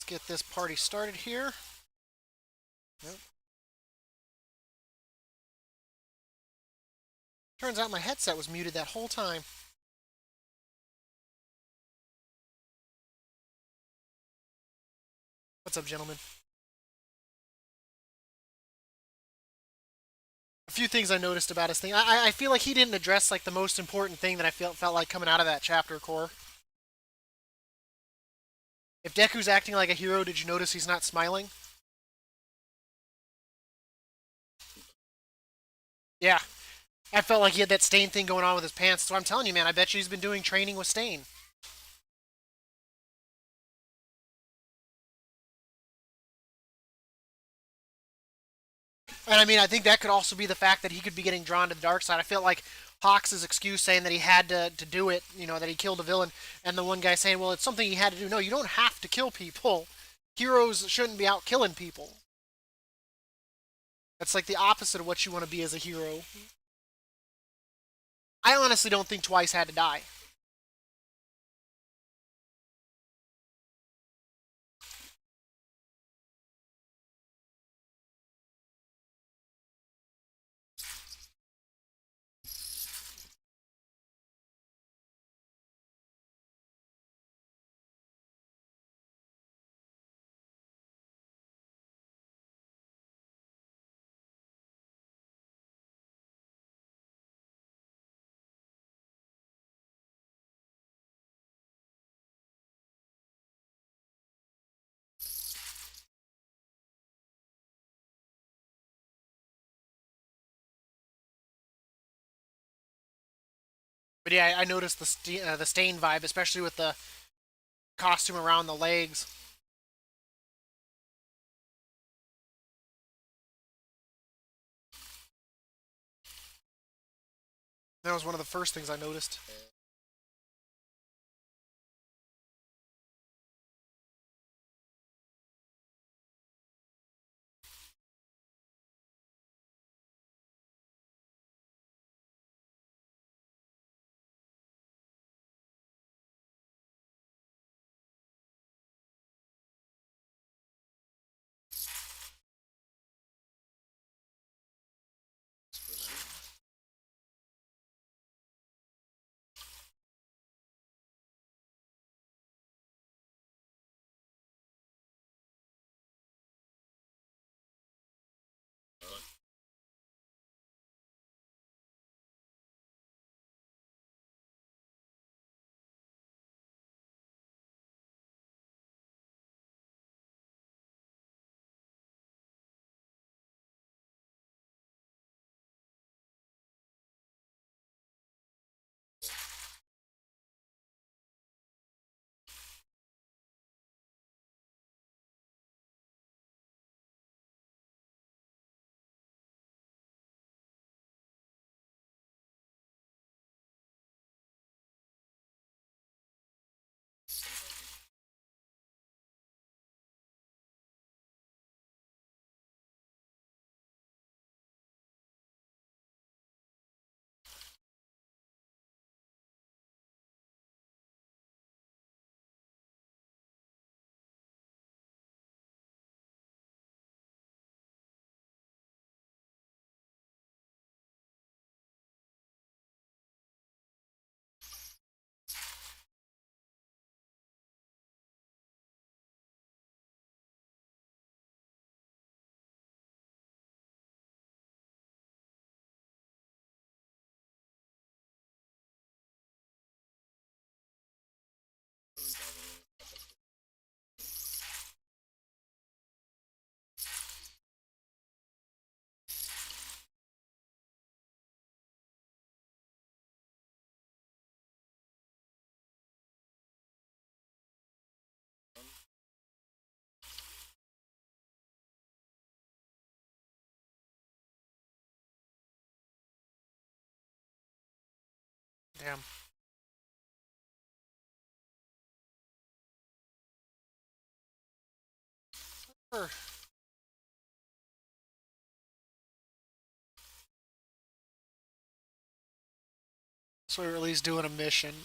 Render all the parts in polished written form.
get this party started here. Nope. Turns out my headset was muted that whole time. What's up, gentlemen? A few things I noticed about his thing. I feel like he didn't address like the most important thing that I felt like coming out of that chapter, Core. If Deku's acting like a hero, did you notice he's not smiling? Yeah. I felt like he had that Stain thing going on with his pants. So I'm telling you, man, I bet you he's been doing training with Stain. And I mean, I think that could also be the fact that he could be getting drawn to the dark side. I feel like Hawks' excuse saying that he had to do it, that he killed a villain, and the one guy saying, well, it's something he had to do. No, you don't have to kill people. Heroes shouldn't be out killing people. That's like the opposite of what you want to be as a hero. I honestly don't think Twice had to die. But yeah, I noticed the Stain vibe, especially with the costume around the legs. That was one of the first things I noticed. Damn. Sure. So we were at least doing a mission.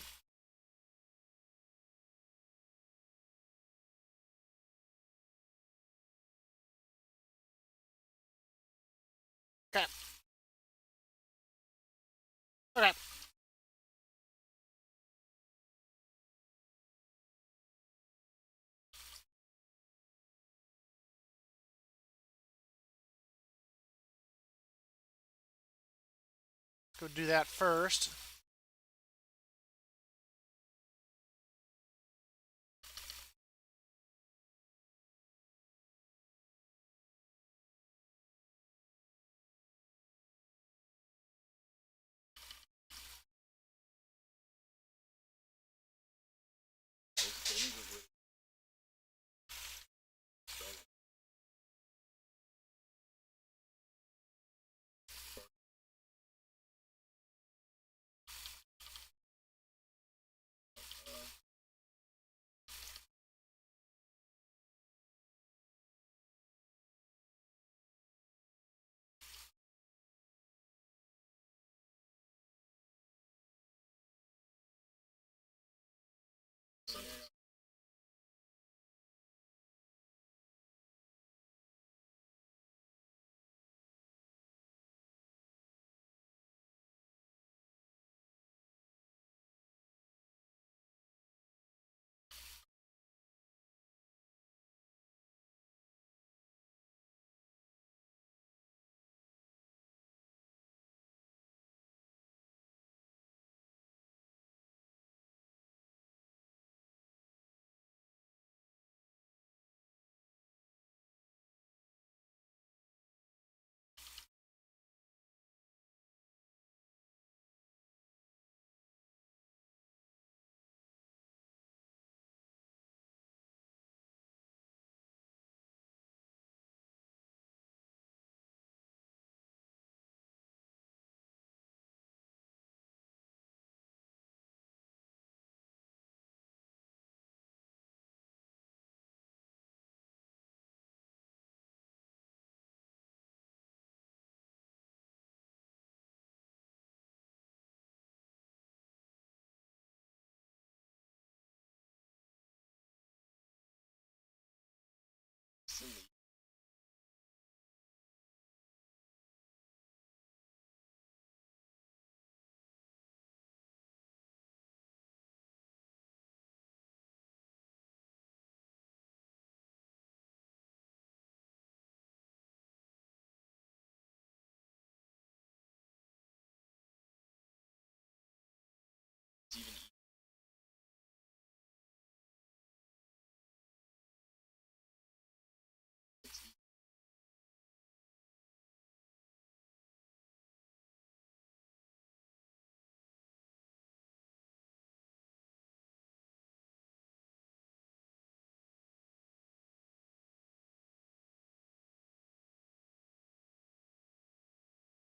Okay. Go do that first.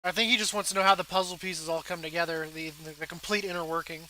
I think he just wants to know how the puzzle pieces all come together, the complete inner working.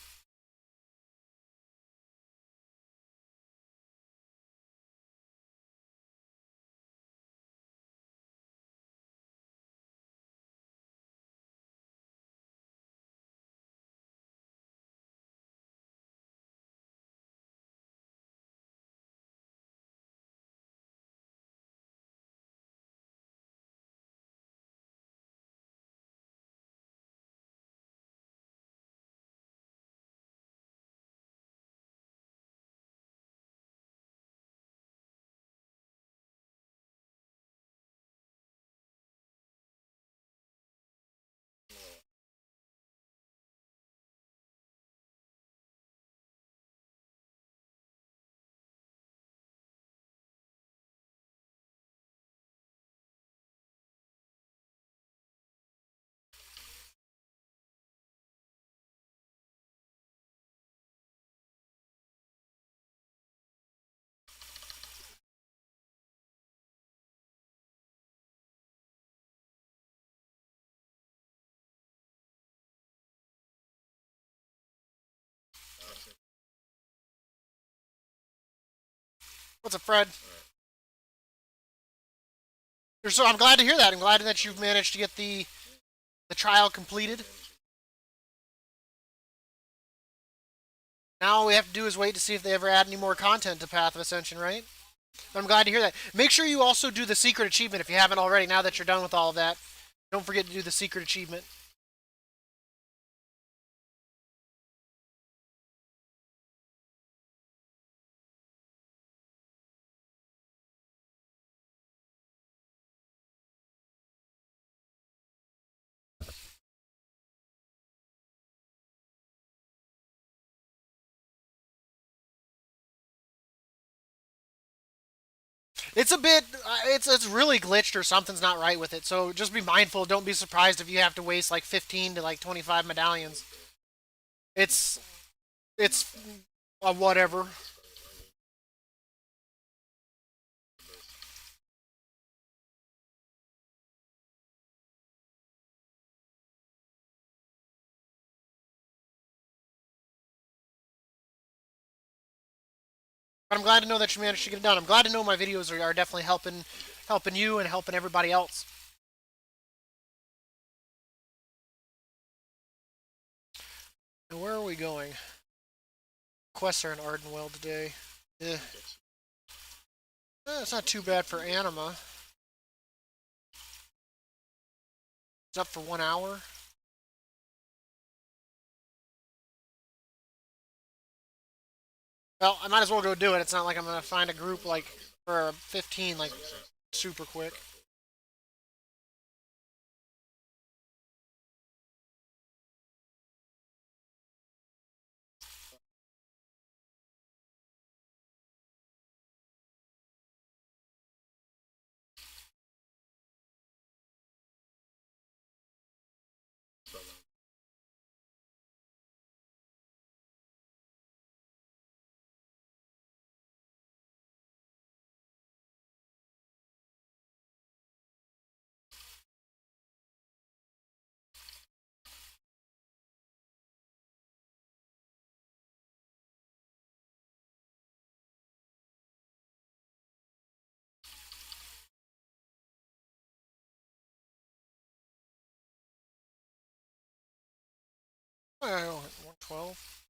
What's up, Fred? So I'm glad to hear that. I'm glad that you've managed to get the trial completed. Now all we have to do is wait to see if they ever add any more content to Path of Ascension, right? But I'm glad to hear that. Make sure you also do the secret achievement if you haven't already. Now that you're done with all of that, don't forget to do the secret achievement. It's a bit, it's really glitched or something's not right with it. So just be mindful. Don't be surprised if you have to waste like 15 to like 25 medallions. It's it's whatever. But I'm glad to know that you managed to get it done. I'm glad to know my videos are definitely helping you and helping everybody else. And where are we going? Quests are in Ardenwell today. Yeah. It's not too bad for Anima. It's up for 1 hour. Well, I might as well go do it. It's not like I'm gonna find a group like for 15 like super quick. Oh, 112.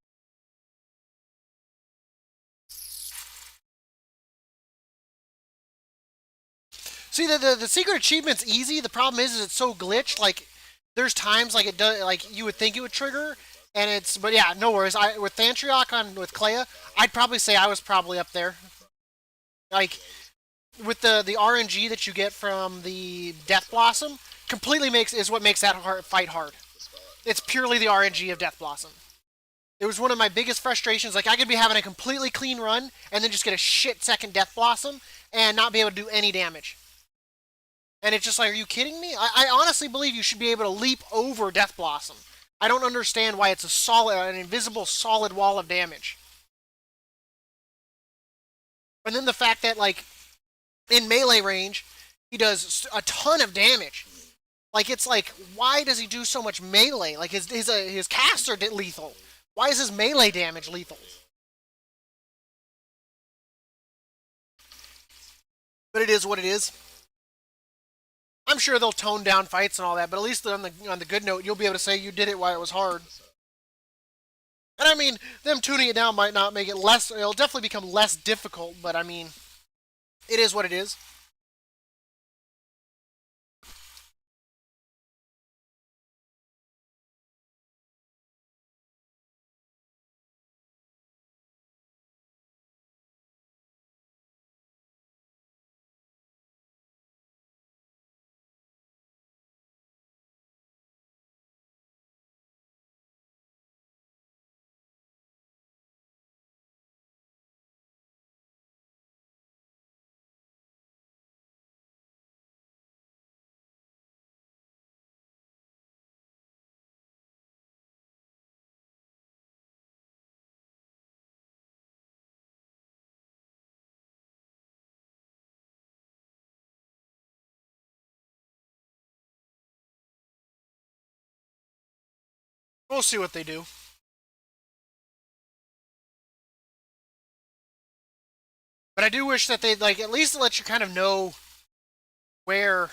See, the secret achievement's easy. The problem is it's so glitched. Like, there's times like it does, like you would think it would trigger, and it's. But yeah, no worries. I with Thantriok on with Clea, I'd probably say I was probably up there. Like with the RNG that you get from the Death Blossom, completely makes is what makes that fight hard. It's purely the RNG of Death Blossom. It was one of my biggest frustrations. Like I could be having a completely clean run and then just get a shit second Death Blossom and not be able to do any damage. And it's just like, are you kidding me? I honestly believe you should be able to leap over Death Blossom. I don't understand why it's an invisible solid wall of damage. And then the fact that like in melee range, he does a ton of damage. Like it's like, why does he do so much melee? Like his casts are lethal. Why is his melee damage lethal? But it is what it is. I'm sure they'll tone down fights and all that, but at least on the good note, you'll be able to say you did it while it was hard. And I mean, them tuning it down might not make it less. It'll definitely become less difficult, but I mean, it is what it is. We'll see what they do. But I do wish that they'd like at least let you kind of know where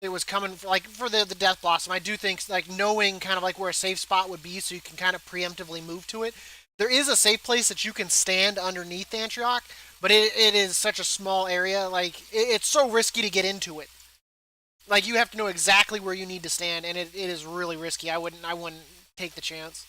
it was coming like for the Death Blossom. I do think like knowing kind of like where a safe spot would be so you can kind of preemptively move to it. There is a safe place that you can stand underneath Antioch, but it is such a small area. Like it's so risky to get into it. Like you have to know exactly where you need to stand, and it is really risky. I wouldn't take the chance.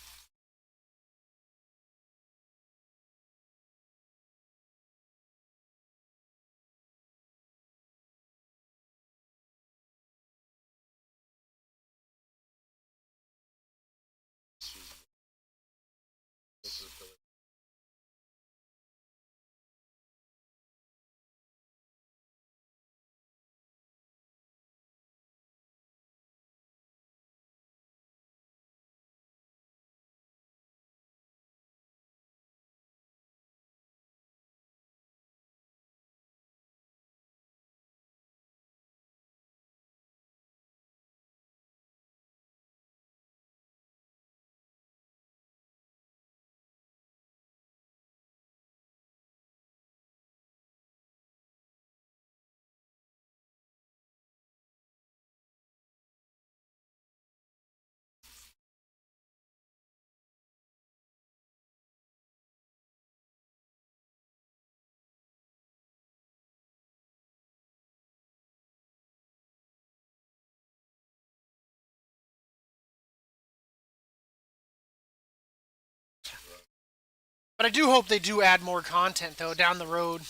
I do hope they do add more content, though, down the road.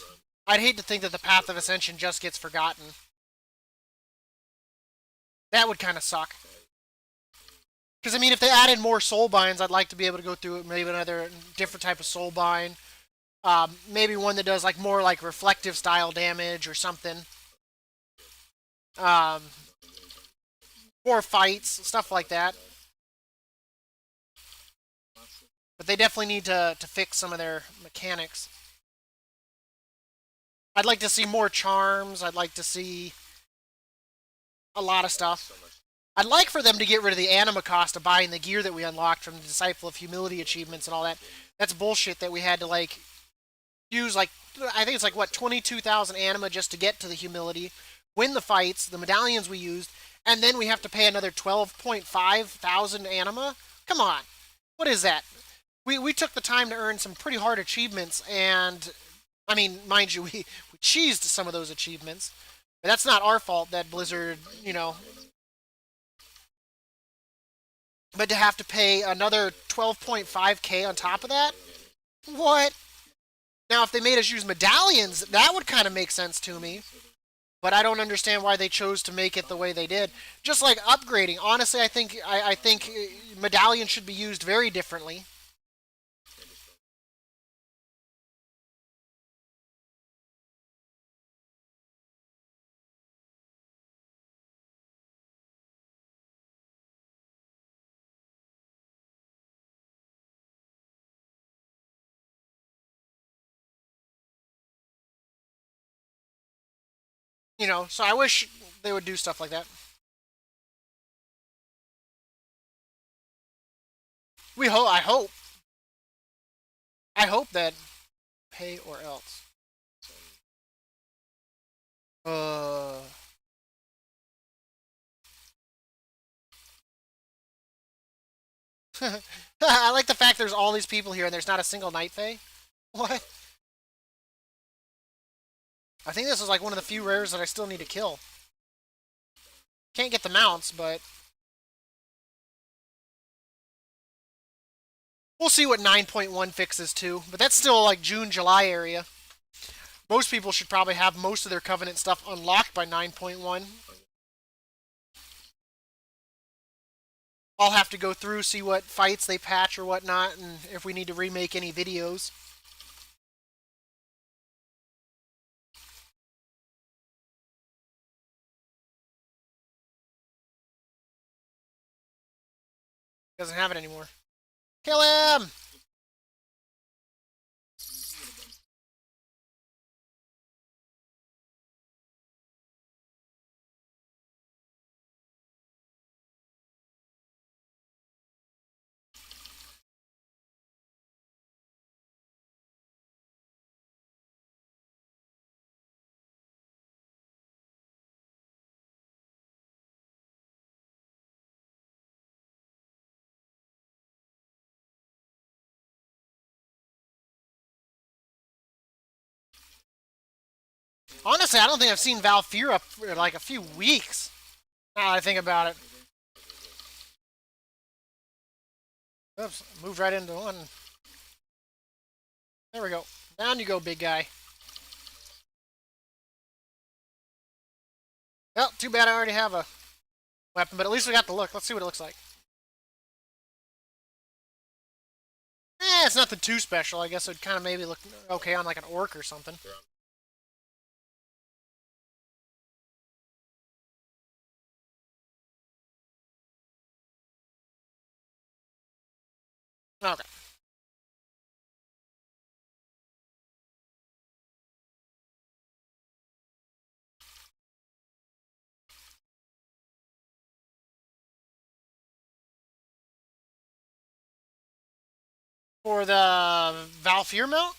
I'd hate to think that the Path of Ascension just gets forgotten. That would kind of suck. Because, I mean, if they added more soul binds, I'd like to be able to go through maybe another different type of soul bind. Maybe one that does like more like reflective style damage or something. More fights, stuff like that. But they definitely need to fix some of their mechanics. I'd like to see more charms. I'd like to see a lot of stuff. I'd like for them to get rid of the anima cost of buying the gear that we unlocked from the Disciple of Humility achievements and all that. That's bullshit that we had to, like, use, like, I think it's like, what, 22,000 anima just to get to the Humility, win the fights, the medallions we used, and then we have to pay another 12.5 thousand anima? Come on. What is that? We took the time to earn some pretty hard achievements, and, I mean, mind you, we cheesed some of those achievements. But that's not our fault that Blizzard, you know. But to have to pay another 12.5k on top of that? What? Now, if they made us use medallions, that would kind of make sense to me. But I don't understand why they chose to make it the way they did. Just like upgrading. Honestly, I think medallions should be used very differently. You know, so I wish they would do stuff like that. I hope. I hope that pay or else. Uh. I like the fact there's all these people here and there's not a single Night Fae. What? I think this is like one of the few rares that I still need to kill. Can't get the mounts, but we'll see what 9.1 fixes too. But that's still like June, July area. Most people should probably have most of their Covenant stuff unlocked by 9.1. I'll have to go through, see what fights they patch or whatnot, and if we need to remake any videos. Doesn't have it anymore. Kill him! Honestly, I don't think I've seen Valfira for like a few weeks. Now I think about it. Oops, moved right into one. There we go. Down you go, big guy. Well, too bad I already have a weapon, but at least we got the look. Let's see what it looks like. It's nothing too special. I guess it would kind of maybe look okay on like an orc or something. Okay. For the Valfir mount?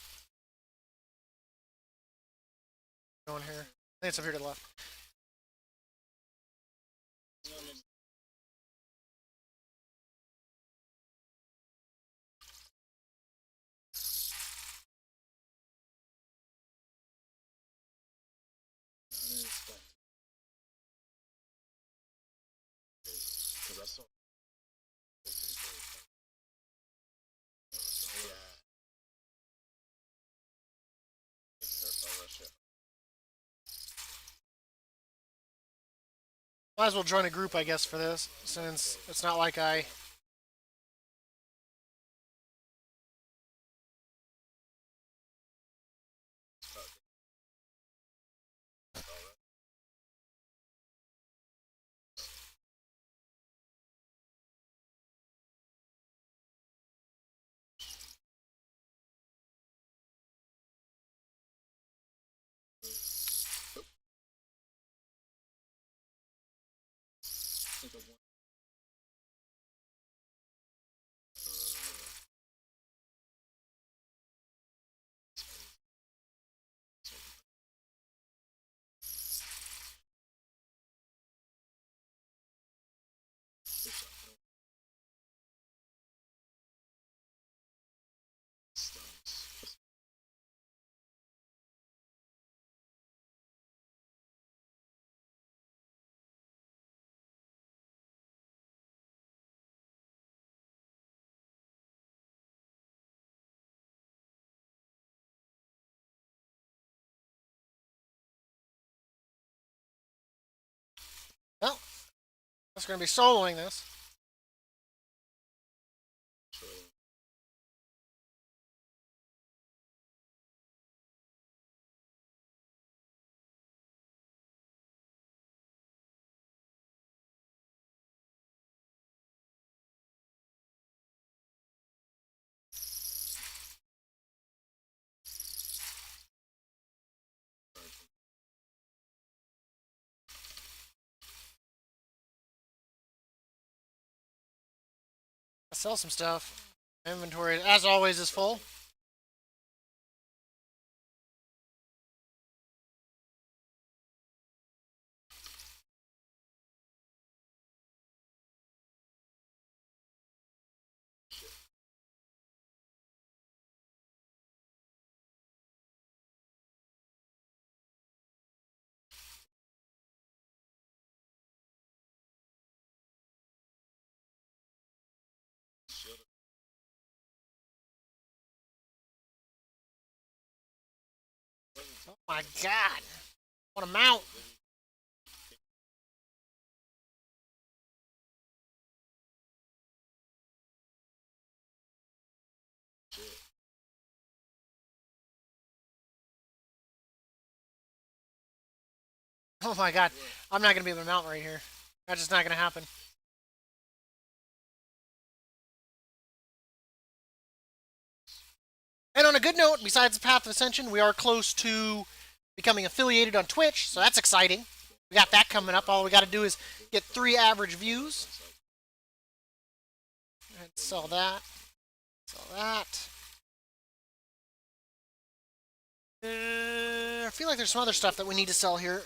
Going here. I think it's up here to the left. Might as well join a group, I guess, for this, since it's not like I... Well, that's going to be soloing this. I sell some stuff. Inventory, as always, is full. Oh my god. What a mount. Oh my god. I'm not going to be able to mount right here. That's just not going to happen. And on a good note, besides the Path of Ascension, we are close to becoming affiliated on Twitch, so that's exciting. We got that coming up. All we got to do is get 3 average views. And sell that. Sell that. I feel like there's some other stuff that we need to sell here.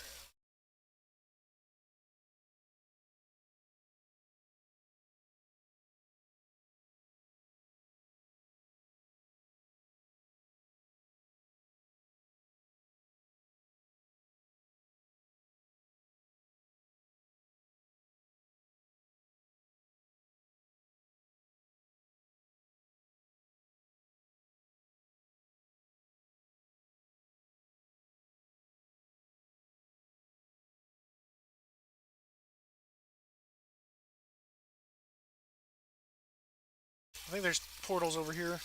I think there's portals over here.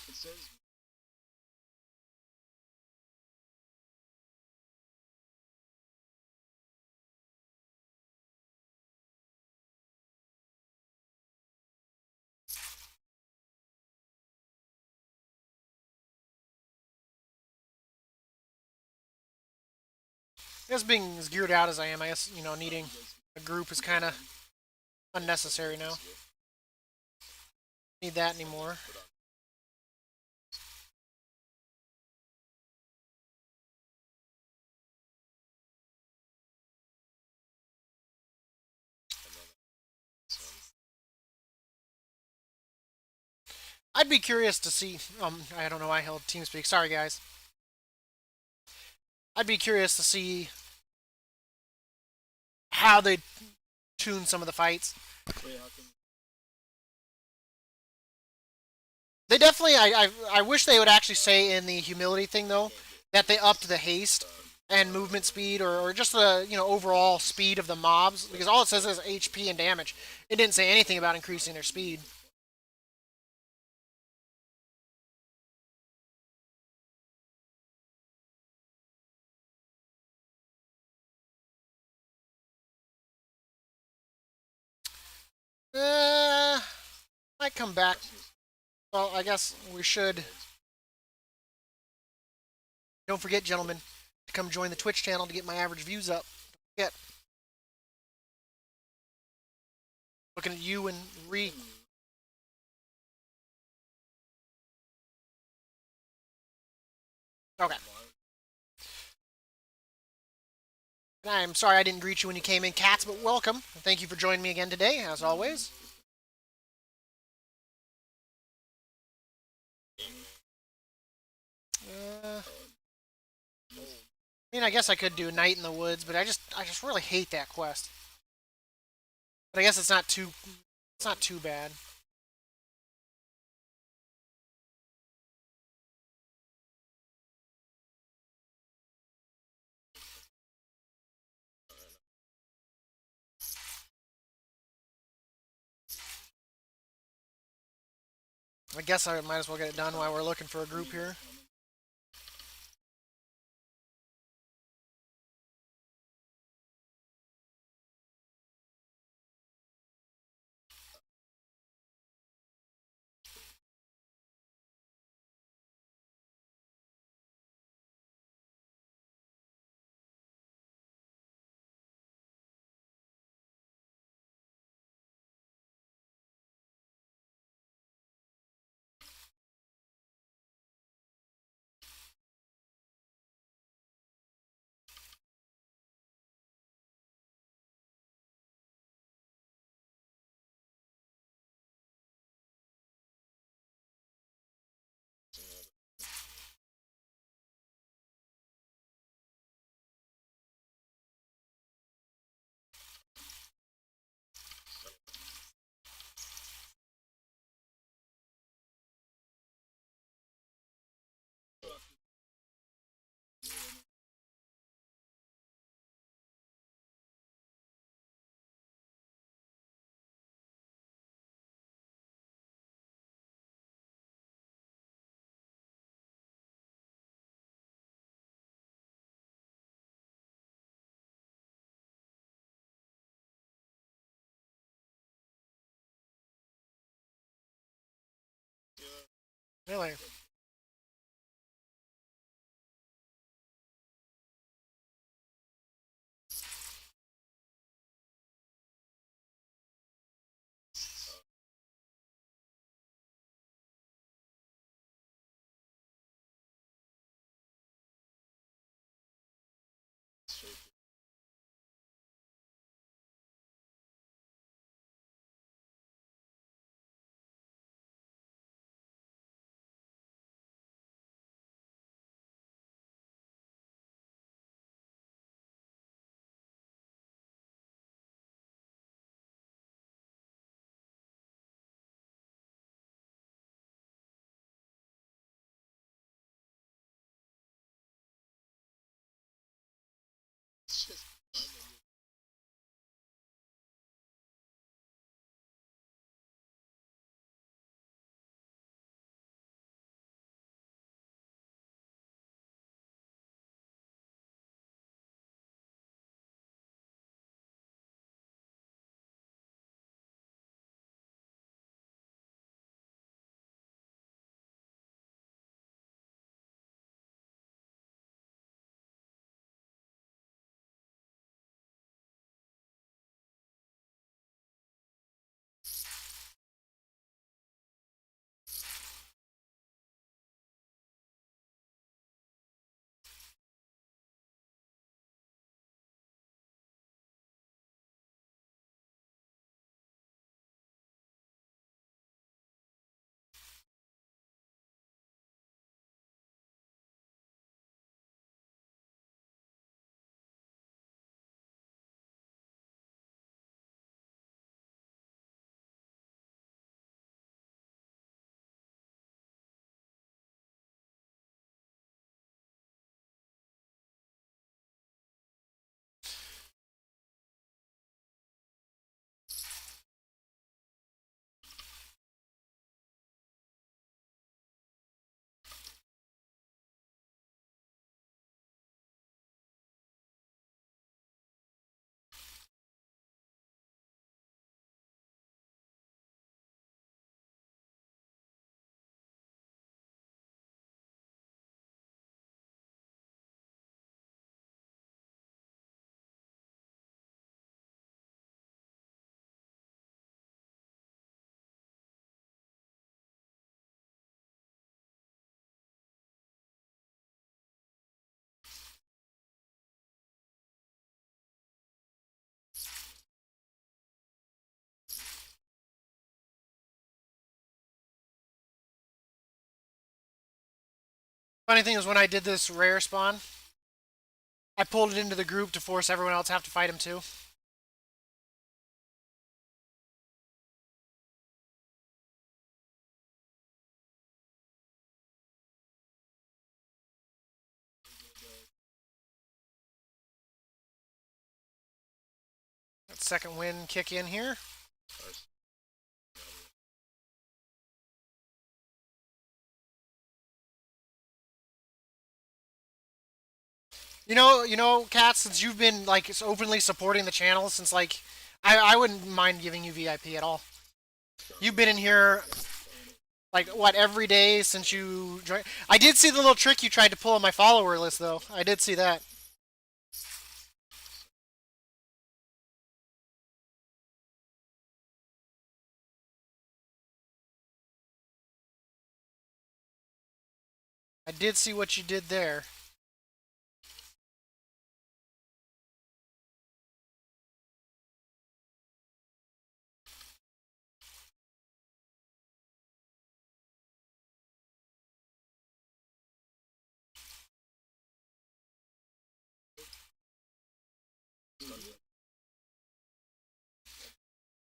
I guess being as geared out as I am, I guess, needing a group is kind of unnecessary now. Need that anymore. I'd be curious to see. I don't know why I held TeamSpeak. Sorry, guys. I'd be curious to see how they tune some of the fights. They definitely. I wish they would actually say in the humility thing though that they upped the haste and movement speed, or just the overall speed of the mobs, because all it says is HP and damage. It didn't say anything about increasing their speed. Uh, might come back. Well, I guess we should. Don't forget, gentlemen, to come join the Twitch channel to get my average views up. Get looking at you and Re. Okay. I'm sorry I didn't greet you when you came in, Cats, but welcome. Thank you for joining me again today, as always. Uh, I mean, I guess I could do a night in the woods, but I just really hate that quest. But I guess it's not too bad. I guess I might as well get it done while we're looking for a group here. Really? Funny thing is, when I did this rare spawn, I pulled it into the group to force everyone else to have to fight him too. That second wind kick in here. Kat, since you've been like openly supporting the channel since like, I wouldn't mind giving you VIP at all. You've been in here like what every day since you joined. I did see the little trick you tried to pull on my follower list though. I did see that. I did see what you did there.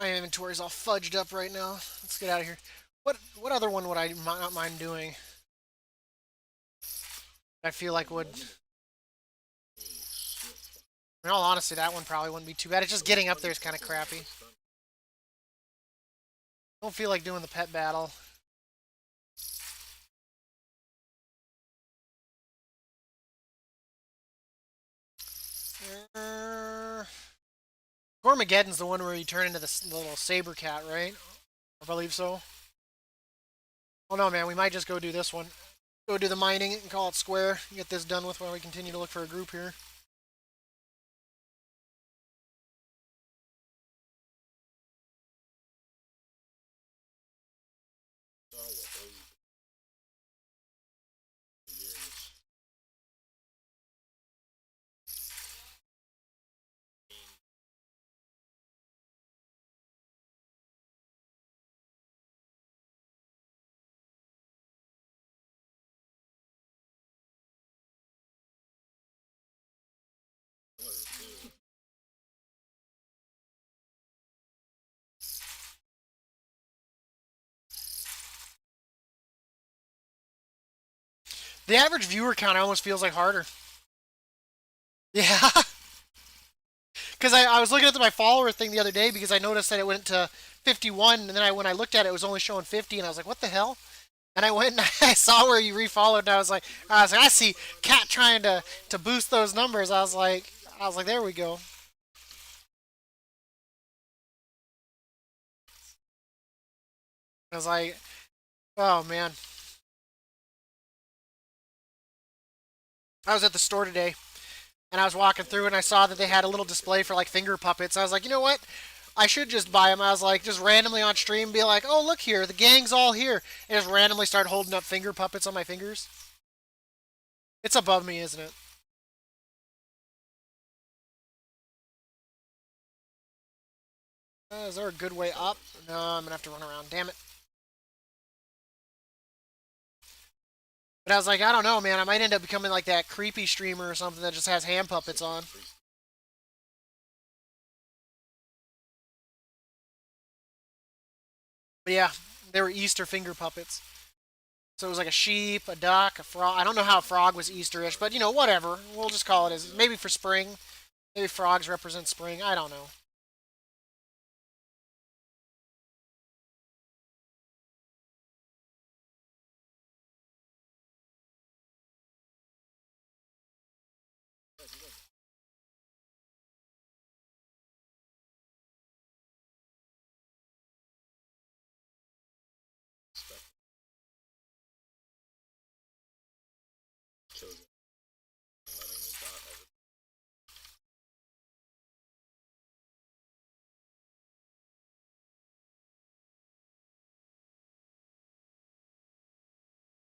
My inventory's all fudged up right now. Let's get out of here. What other one would I not mind doing? I feel like would. In all honesty, that one probably wouldn't be too bad. It's just getting up there is kind of crappy. Don't feel like doing the pet battle. Gormageddon's the one where you turn into the little saber cat, right? I believe so. Oh no, man, we might just go do this one. Go do the mining and call it square. Get this done with while we continue to look for a group here. The average viewer count almost feels like harder. Yeah. Because I was looking at my follower thing the other day because I noticed that it went to 51, and then when I looked at it, it was only showing 50, and I was like, what the hell? And I went and I saw where you refollowed, and I see Cat trying to boost those numbers. I was like, there we go. I was like, oh man. I was at the store today, and I was walking through, and I saw that they had a little display for like finger puppets. I was like, you know what? I should just buy them. I was like, just randomly on stream, be like, oh look here, the gang's all here, and just randomly start holding up finger puppets on my fingers. It's above me, isn't it? Is there a good way up? No, I'm gonna have to run around. Damn it. But I was like, I don't know, man. I might end up becoming like that creepy streamer or something that just has hand puppets on. But yeah, they were Easter finger puppets. So it was like a sheep, a duck, a frog. I don't know how a frog was Easterish, but whatever. We'll just call it as maybe for spring. Maybe frogs represent spring. I don't know.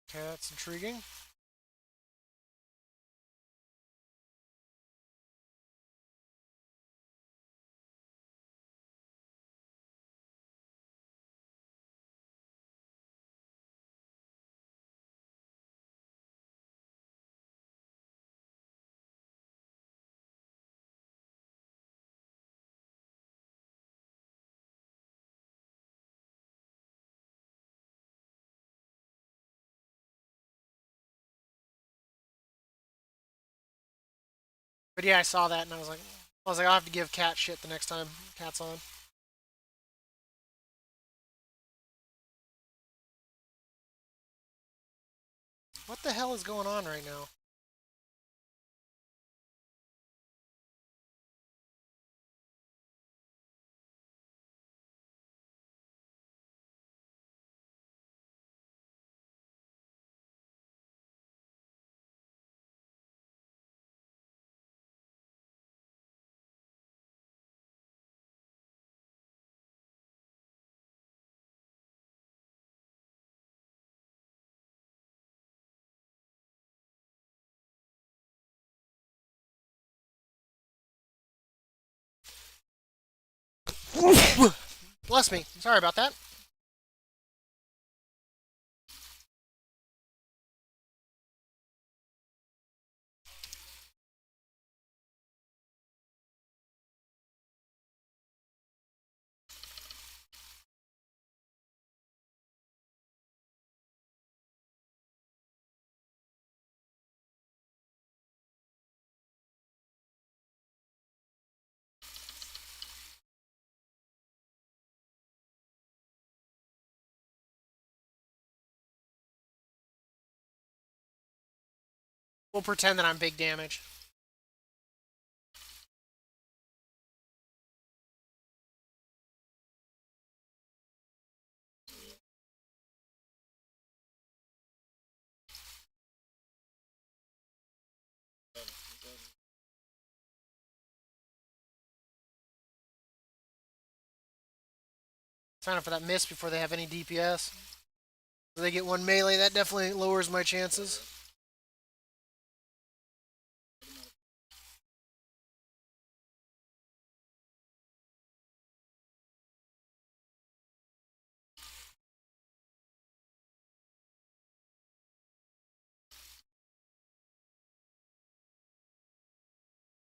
Okay, that's intriguing. But yeah, I saw that and I was like, I'll have to give Cat shit the next time Cat's on. What the hell is going on right now? Bless me. Sorry about that. We'll pretend that I'm big damage. Sign up for that miss before they have any DPS. If they get one melee, that definitely lowers my chances.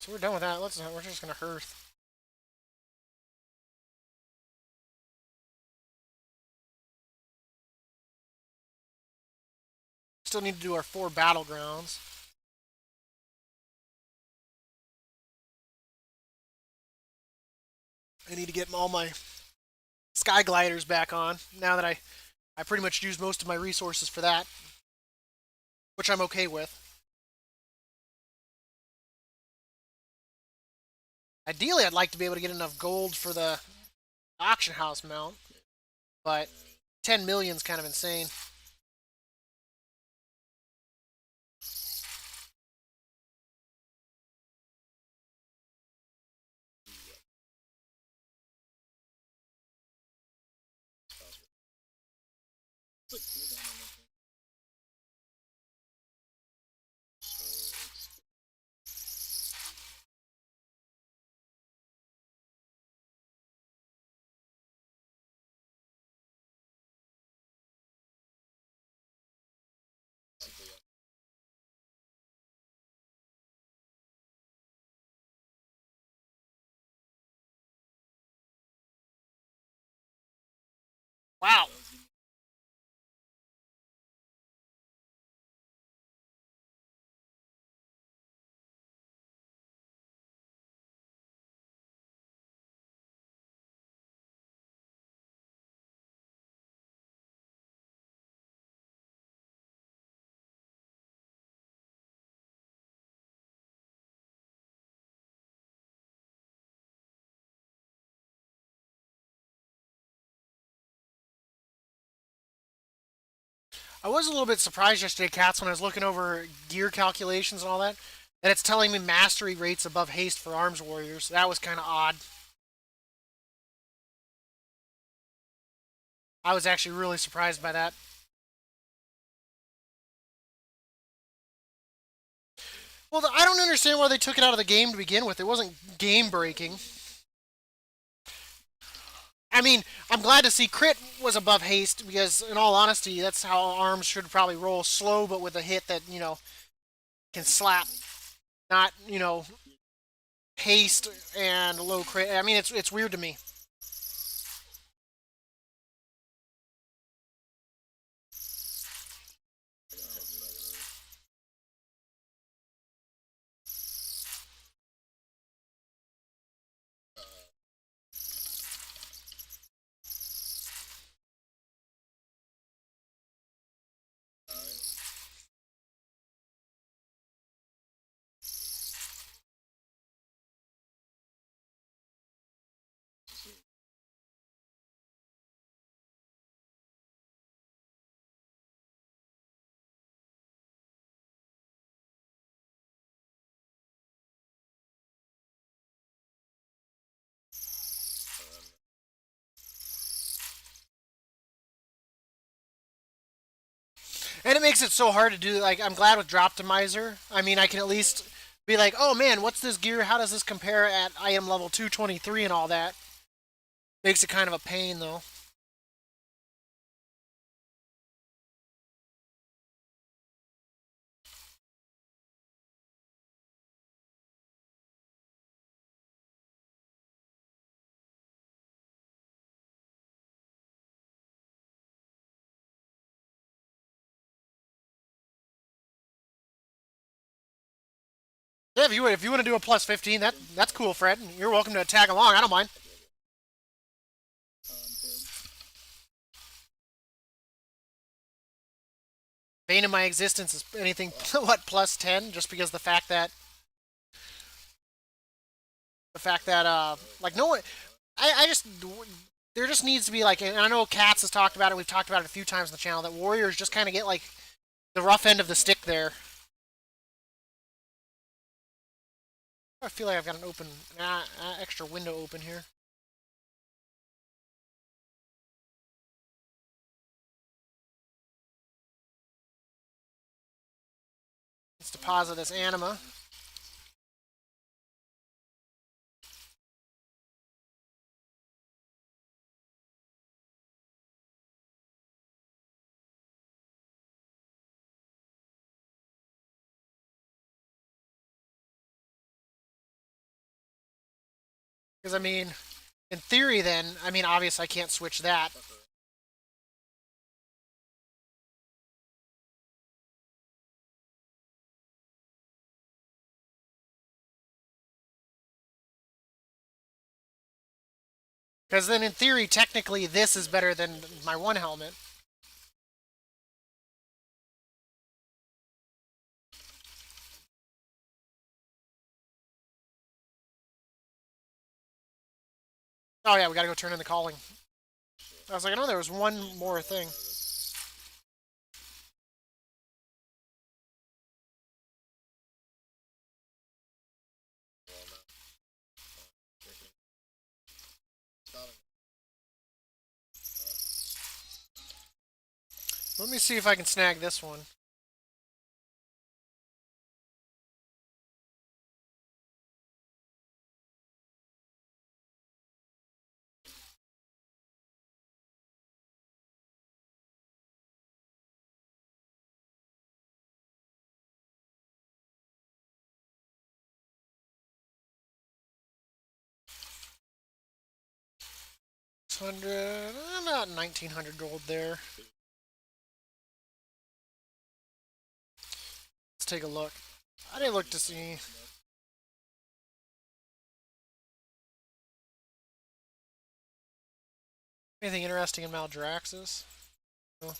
So we're done with that. We're just gonna hearth. Still need to do our 4 battlegrounds. I need to get all my sky gliders back on now that I pretty much used most of my resources for that, which I'm okay with. Ideally, I'd like to be able to get enough gold for the auction house mount, but 10 million is kind of insane. Wow. I was a little bit surprised yesterday, Cats, when I was looking over gear calculations and all that, that it's telling me mastery rates above haste for arms warriors. That was kind of odd. I was actually really surprised by that. Well, I don't understand why they took it out of the game to begin with. It wasn't game breaking. I mean, I'm glad to see crit was above haste because, in all honesty, that's how arms should probably roll slow, but with a hit that can slap, not haste and low crit. I mean, it's weird to me. And it makes it so hard to do. Like, I'm glad with Drop Optimizer. I mean, I can at least be like, oh man, what's this gear? How does this compare at item level 223 and all that? Makes it kind of a pain though. Yeah, if you want to do a plus 15, that's cool, Fred. You're welcome to tag along. I don't mind. Bane of my existence is anything what plus 10, just because the fact that like no one, I just there just needs to be like, and I know Katz has talked about it. We've talked about it a few times on the channel that warriors just kind of get like the rough end of the stick there. I feel like I've got an extra window open here. Let's deposit this anima. Because I mean, in theory, then I mean, obviously I can't switch that. Because then, in theory, technically, this is better than my one helmet. Oh yeah, we gotta go turn in the calling. I was like, I know there was one more thing. Let me see if I can snag this one. About 1900 gold there. Let's take a look. I didn't look to see. Anything interesting in Maldraxxus? No.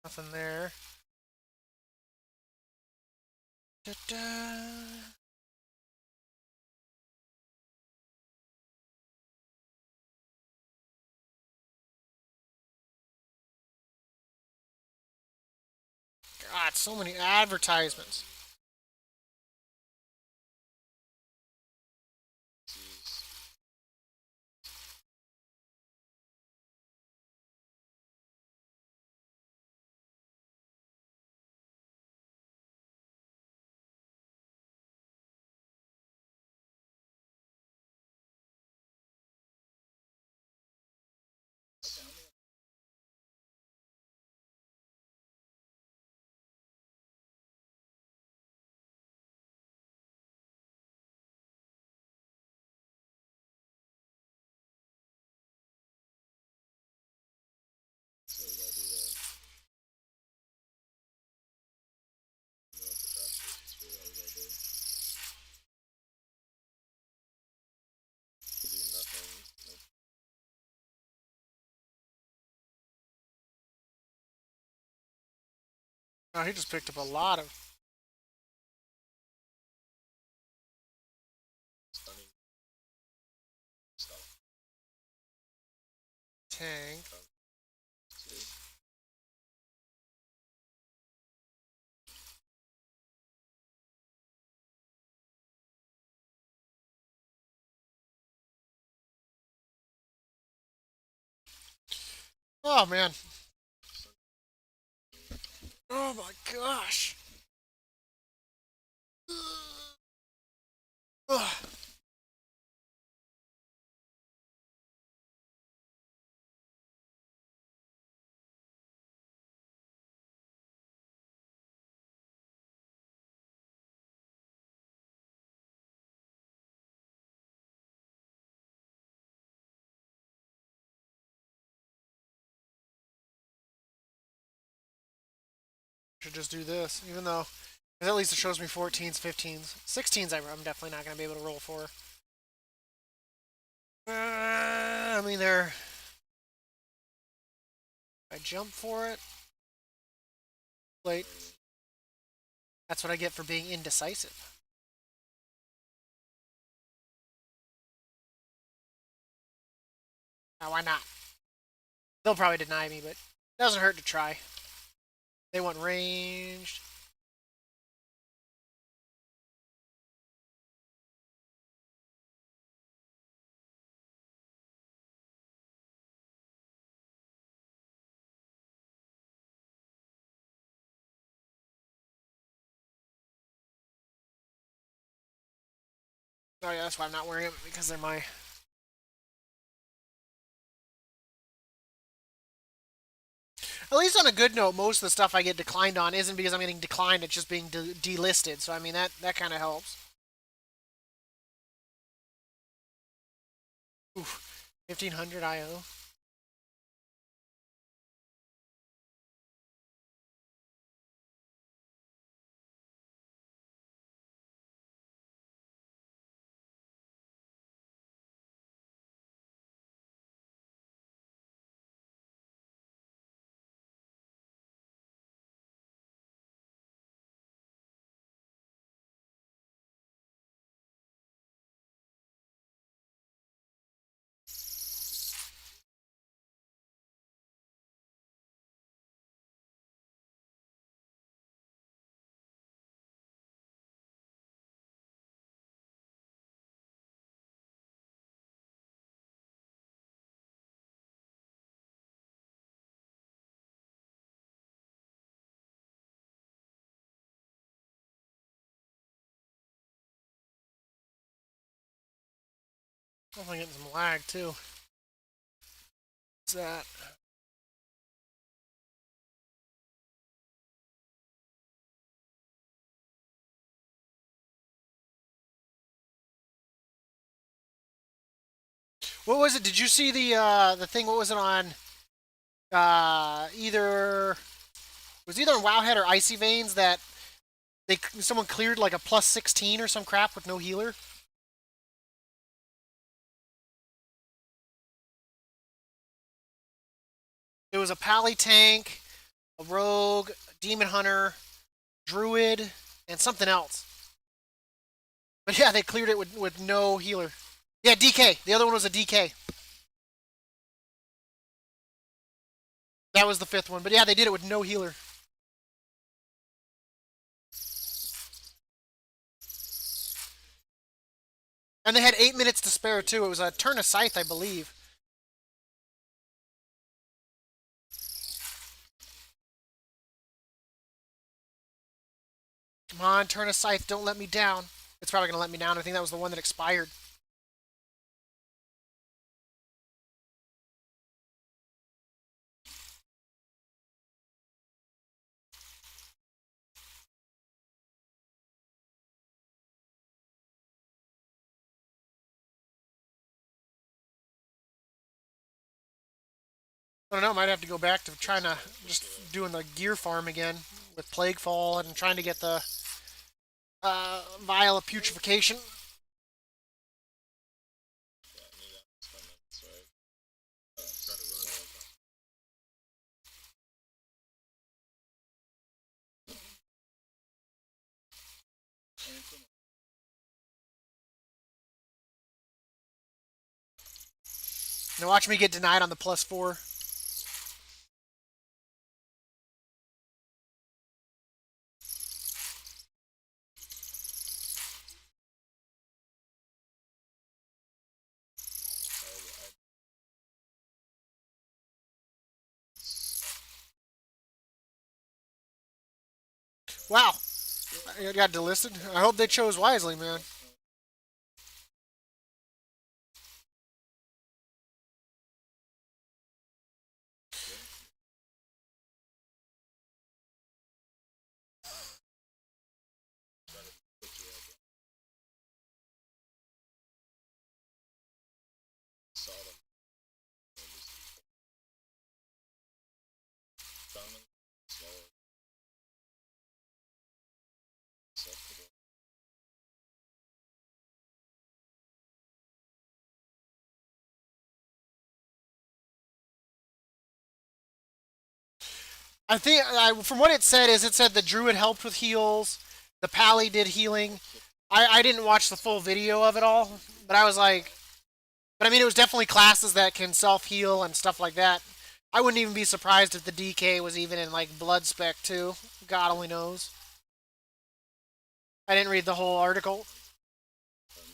Nothing there. Da-da. God, so many advertisements. Oh, he just picked up a lot of tank. Oh man. Oh my gosh. Ugh. Should just do this, even though at least it shows me 14s, 15s, 16s. I'm definitely not going to be able to roll for. I mean, they're. I jump for it. Wait, that's what I get for being indecisive. Now, why not? They'll probably deny me, but it doesn't hurt to try. They want ranged. Oh yeah, that's why I'm not wearing them, because they're my. At least on a good note, most of the stuff I get declined on isn't because I'm getting declined; it's just being delisted. So I mean that kind of helps. Oof, 1500 IO. I'm getting some lag too. What's that? What was it? Did you see the thing? What was it on? Either it was either on Wowhead or Icy Veins that someone cleared like a plus 16 or some crap with no healer. It was a Pally tank, a rogue, a demon hunter, druid, and something else. But yeah, they cleared it with no healer. Yeah, DK. The other one was a DK. That was the fifth one. But yeah, they did it with no healer. And they had 8 minutes to spare too. It was a turn of scythe, I believe. Come on, turn of scythe, don't let me down. It's probably gonna let me down. I think that was the one that expired. I don't know, I might have to go back to trying to just doing the gear farm again with Plague Fall and trying to get the vial of putrefaction. Now watch me get denied on the +4. Wow, it got delisted. I hope they chose wisely, man. I think from what it said is it said the druid helped with heals, the pally did healing. I didn't watch the full video of it all, but I was like, but I mean it was definitely classes that can self heal and stuff like that. I wouldn't even be surprised if the DK was even in like blood spec too. God only knows. I didn't read the whole article.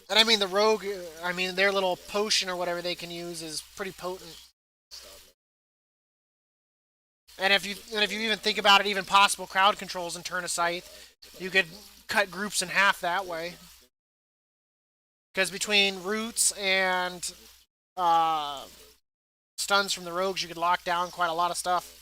And I mean the rogue, I mean their little potion or whatever they can use is pretty potent. And if you even think about it, even possible crowd controls in Turn a Scythe, you could cut groups in half that way. Because between roots and uh, stuns from the rogues, you could lock down quite a lot of stuff.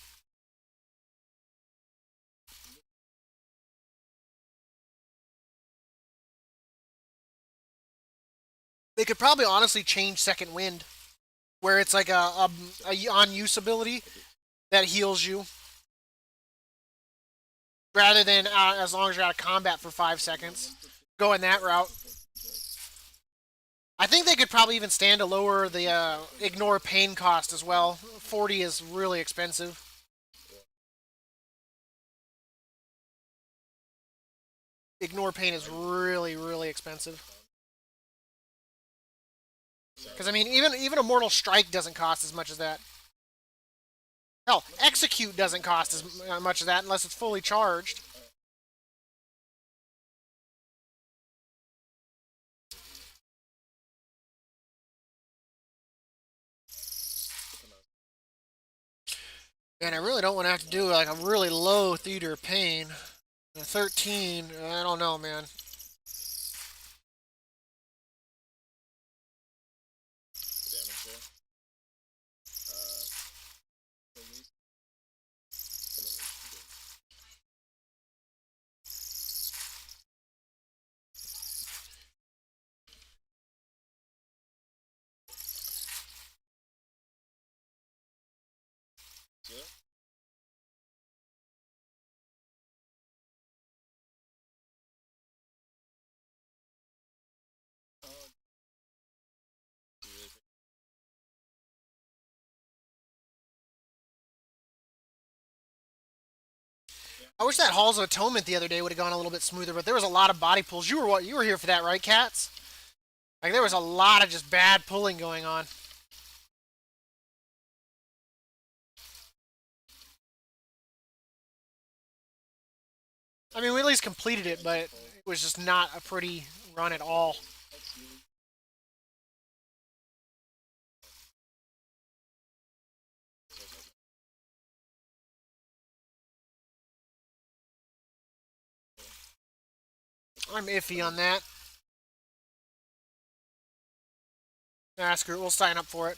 They could probably honestly change Second Wind, where it's like a on-use ability that heals you, rather than as long as you're out of combat for 5 seconds. Going that route. I think they could probably even stand to lower the ignore pain cost as well. 40 is really expensive. Ignore pain is really, really expensive. Because I mean, even a mortal strike doesn't cost as much as that. Hell, execute doesn't cost as much as that unless it's fully charged. And I really don't want to have to do like a really low theater of pain. A 13, I don't know, man. I wish that Halls of Atonement the other day would have gone a little bit smoother, but there was a lot of body pulls. You were here for that, right, Cats? Like there was a lot of just bad pulling going on. I mean, we at least completed it, but it was just not a pretty run at all. I'm iffy on that. Nah, screw it. We'll sign up for it.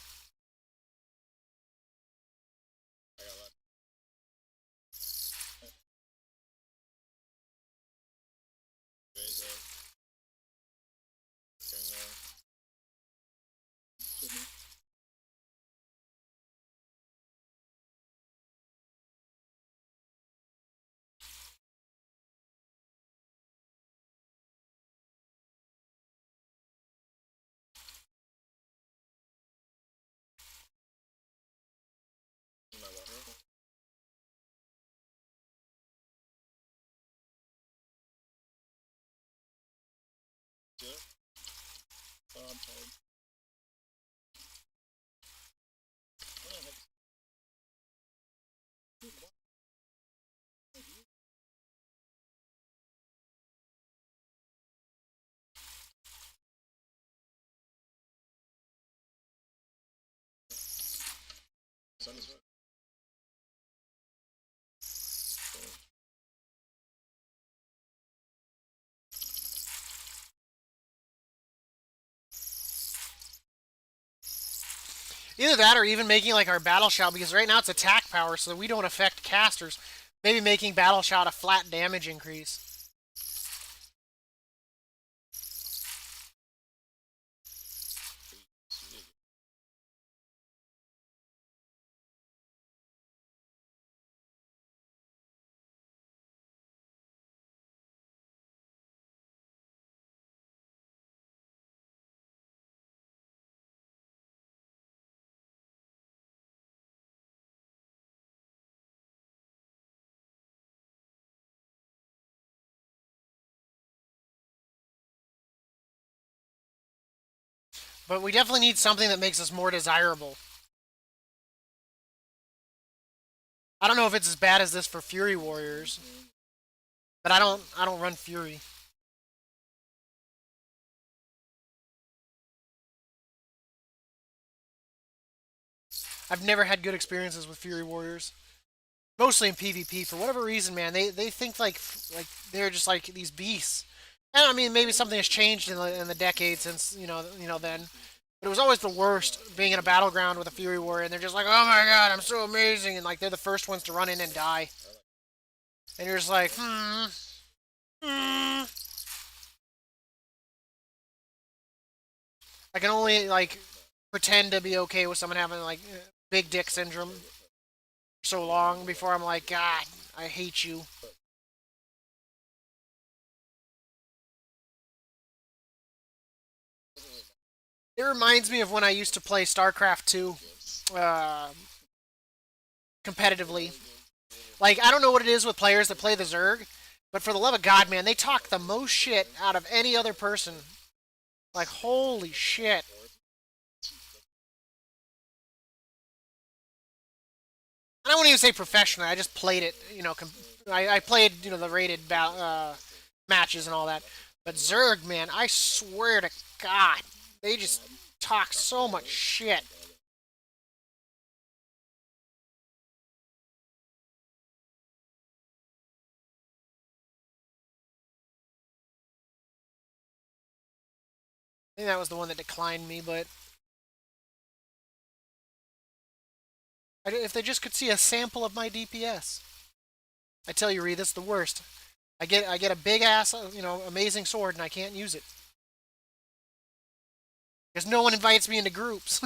Either that or even making like our battle shout, because right now it's attack power, so that we don't affect casters. Maybe making battle shout a flat damage increase. But we definitely need something that makes us more desirable. I don't know if it's as bad as this for Fury Warriors, but I don't run Fury. I've never had good experiences with Fury Warriors. Mostly in PvP for whatever reason, man. They think like they're just like these beasts. And I mean, maybe something has changed in the decade since then. But it was always the worst being in a battleground with a Fury Warrior, and they're just like, oh my god, I'm so amazing, and like they're the first ones to run in and die, and you're just like, hmm. I can only like pretend to be okay with someone having like big dick syndrome for so long before I'm like, God, I hate you. It reminds me of when I used to play StarCraft 2 uh, competitively. Like, I don't know what it is with players that play the Zerg, but for the love of God, man, they talk the most shit out of any other person. Like, holy shit. And I wouldn't even say professionally. I just played it. I played the rated matches and all that. But Zerg, man, I swear to God, they just talk so much shit. I think that was the one that declined me, but if they just could see a sample of my DPS. I tell you, Ree, this is the worst. I get a big ass, amazing sword, and I can't use it because no one invites me into groups.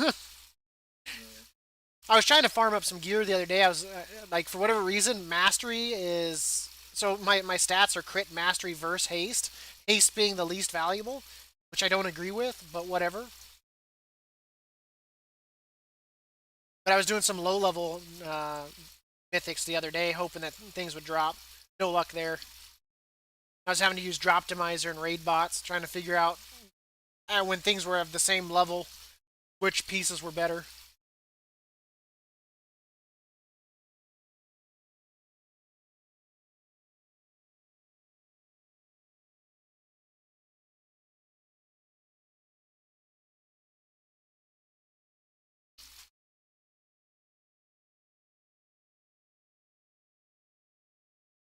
I was trying to farm up some gear the other day. I was like, for whatever reason, mastery is so my stats are crit, mastery, verse, haste. Haste being the least valuable, which I don't agree with, but whatever. But I was doing some low level mythics the other day, hoping that things would drop. No luck there. I was having to use drop demiser and raid bots, trying to figure out when things were of the same level, which pieces were better.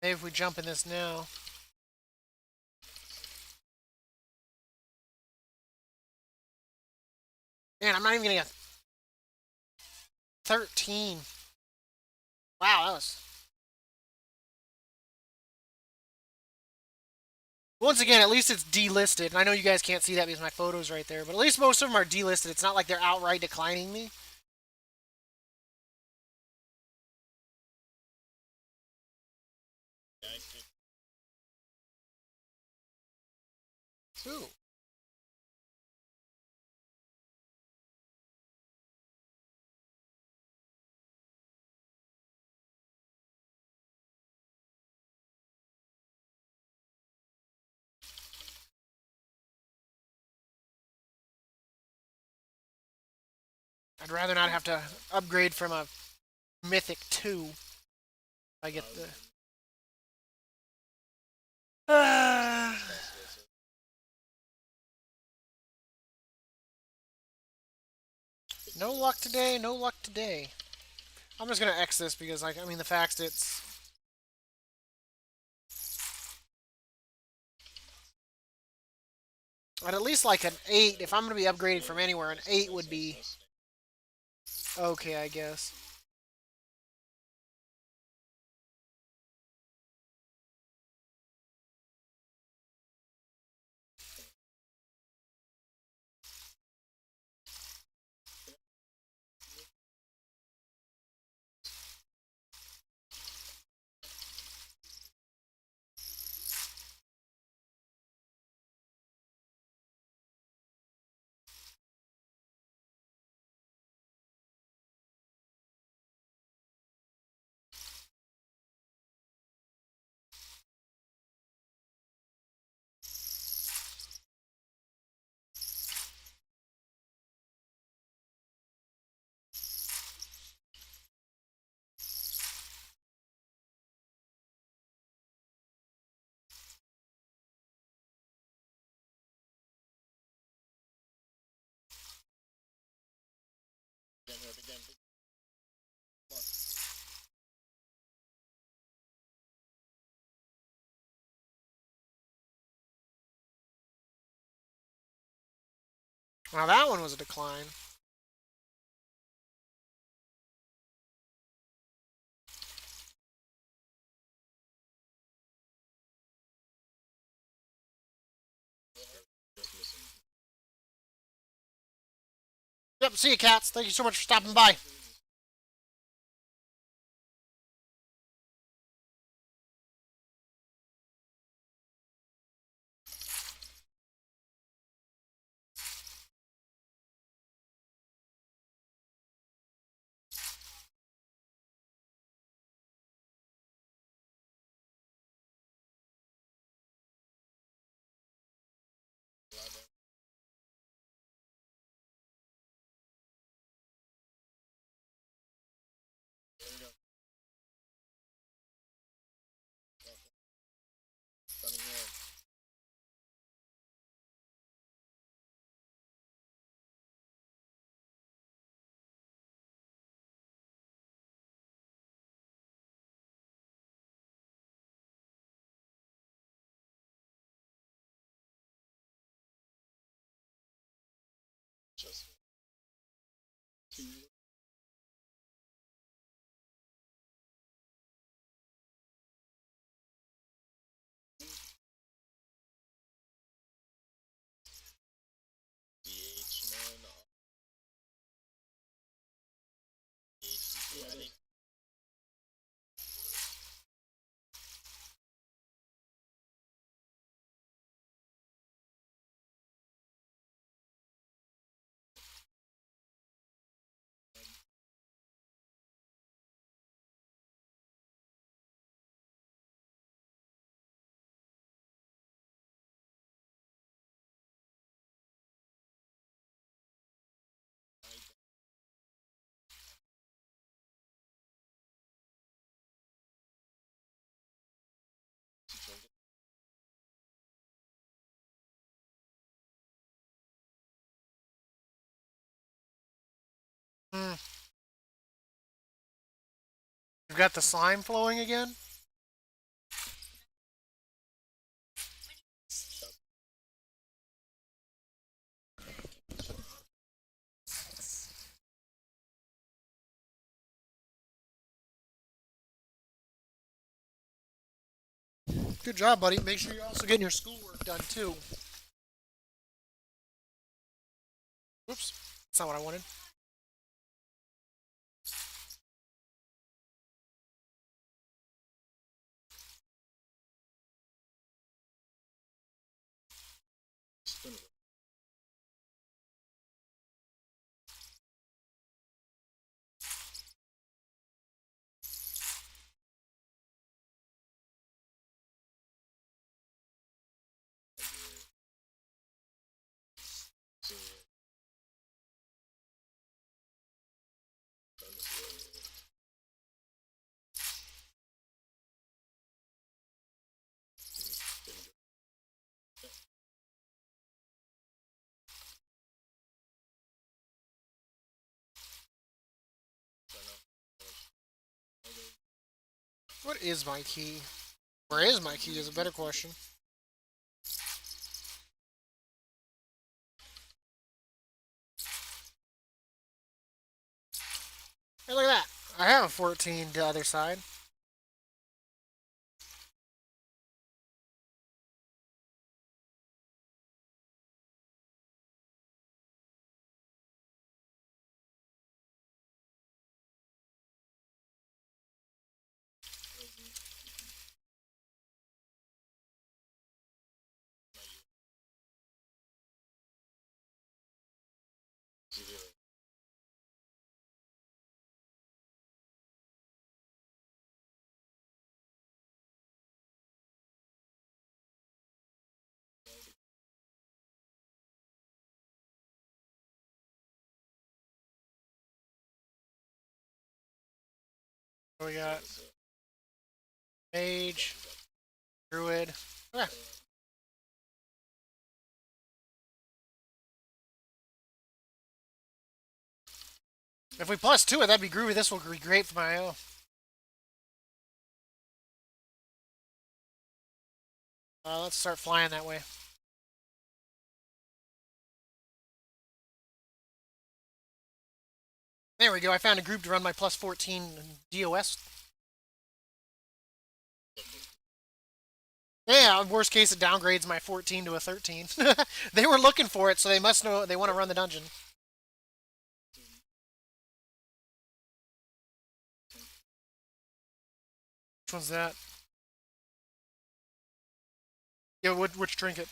Maybe if we jump in this now. Man, I'm not even gonna get 13. Wow, that was. Once again, at least it's delisted. And I know you guys can't see that because my photo's right there, but at least most of them are delisted. It's not like they're outright declining me. Ooh. I'd rather not have to upgrade from a Mythic 2. I get the. No luck today, no luck today. I'm just gonna X this because, like, I mean, the fact it's. At least like an 8, if I'm gonna be upgraded from anywhere, an 8 would be Okay, I guess. Now that one was a decline. Yep, see you, cats. Thank you so much for stopping by. Hmm. You've got the slime flowing again? Good job, buddy. Make sure you're also getting your schoolwork done, too. Oops. That's not what I wanted. What is my key? Where is my key is a better question. Hey, look at that. I have a 14 to the other side. What we got? Mage, Druid. Okay. If we plus 2 it, that'd be groovy. This will be great for my IO. Let's start flying that way. There we go. I found a group to run my plus 14 DOS. Yeah, worst case, it downgrades my 14 to a 13. They were looking for it, so they must know they want to run the dungeon. Which one's that? Yeah, which trinket?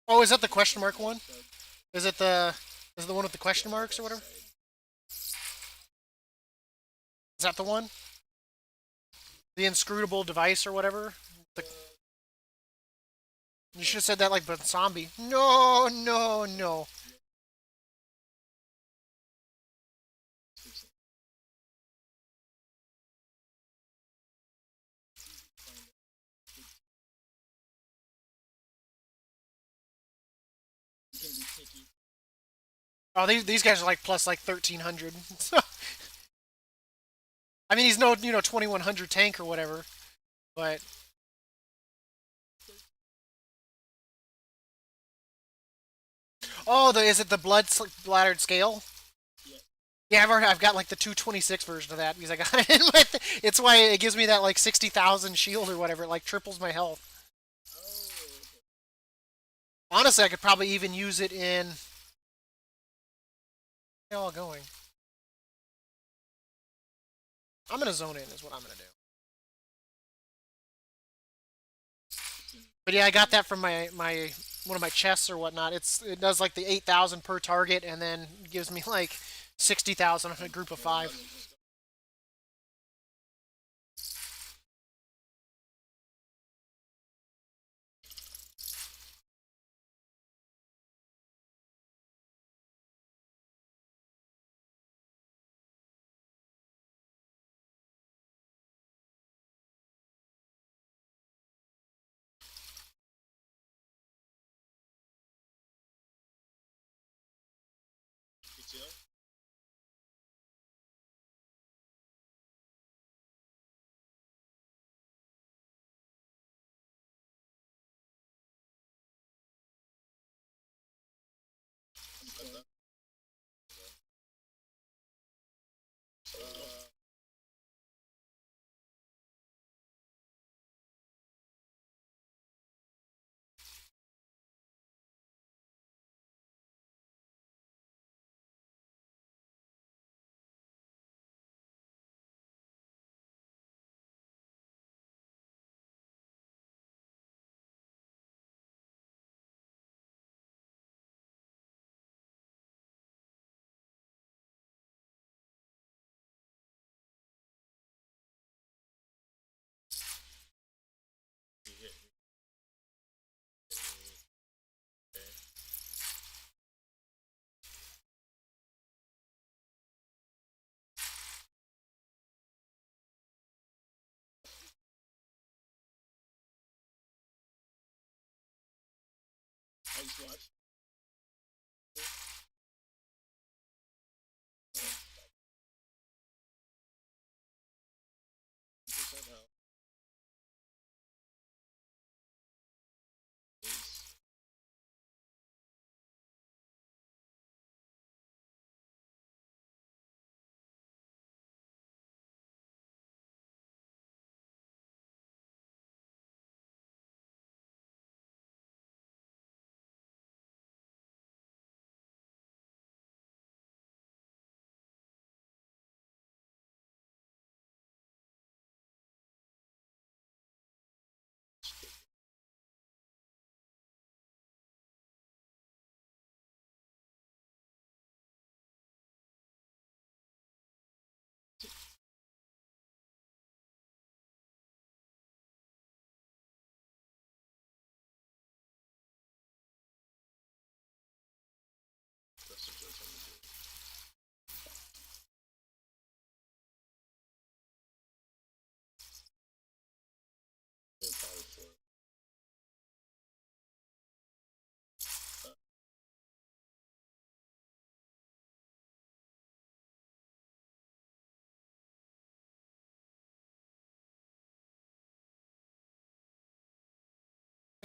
Oh, is that the question mark one? Is it the one with the question marks or whatever? Is that the one? The inscrutable device or whatever? The, you should have said that like zombie. No, no, no. Oh, these guys are like plus like 1300. I mean, he's no 2100 tank or whatever, but oh, is it the blood bladdered scale? Yeah, I've got like the 226 version of that because I got it in my. It's why it gives me that like 60,000 shield or whatever. It like triples my health. Honestly, I could probably even use it in. They're all going. I'm gonna zone in. Is what I'm gonna do. But yeah, I got that from my one of my chests or whatnot. It does like the 8,000 per target, and then gives me like 60,000 on a group of 5.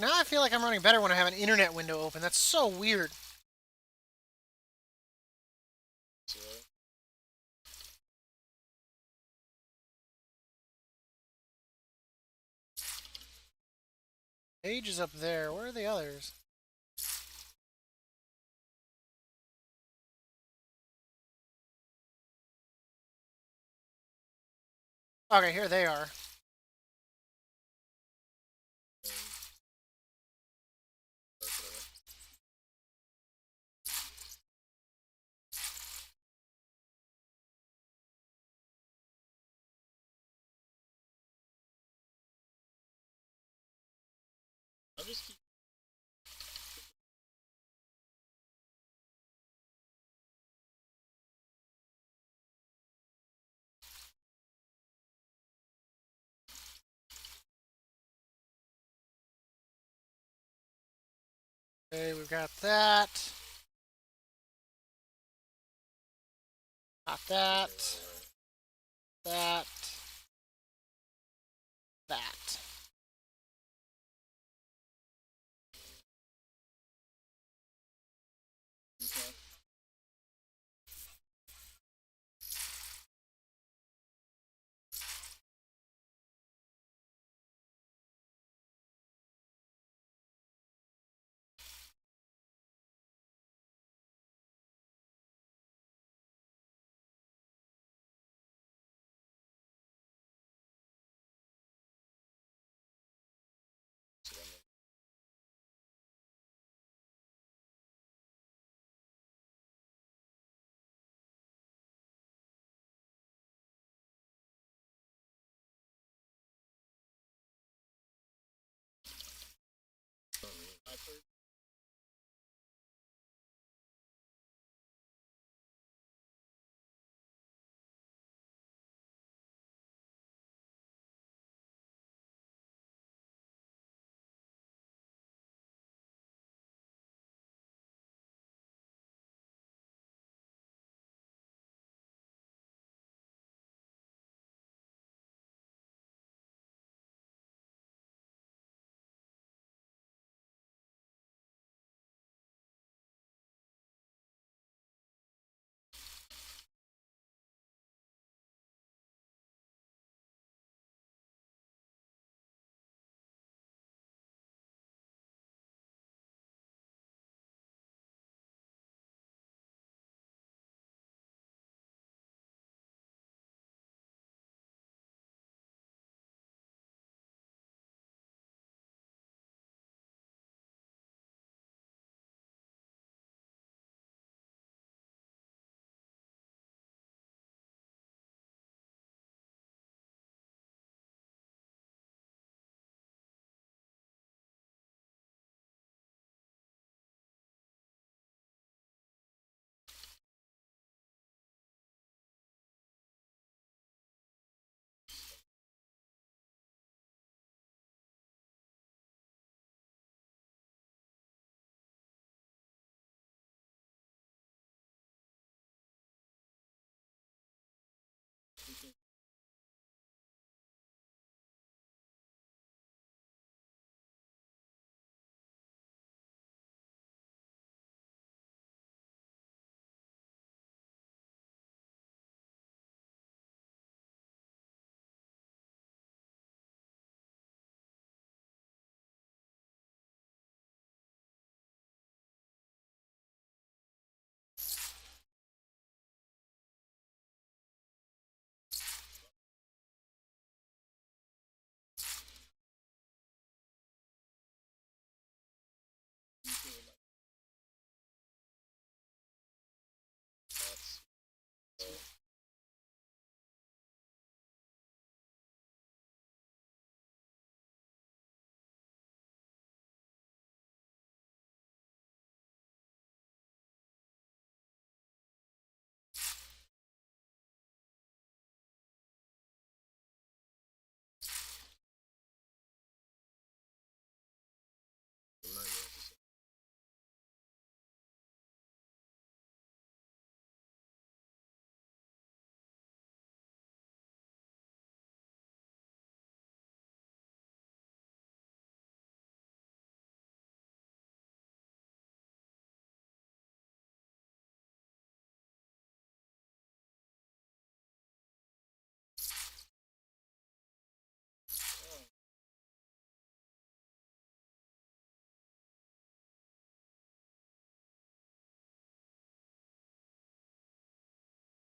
Now I feel like I'm running better when I have an internet window open. That's so weird. So, Page is up there. Where are the others? Okay, here they are. I'll just keep. Okay, we've got that. Got that. That. That. Okay.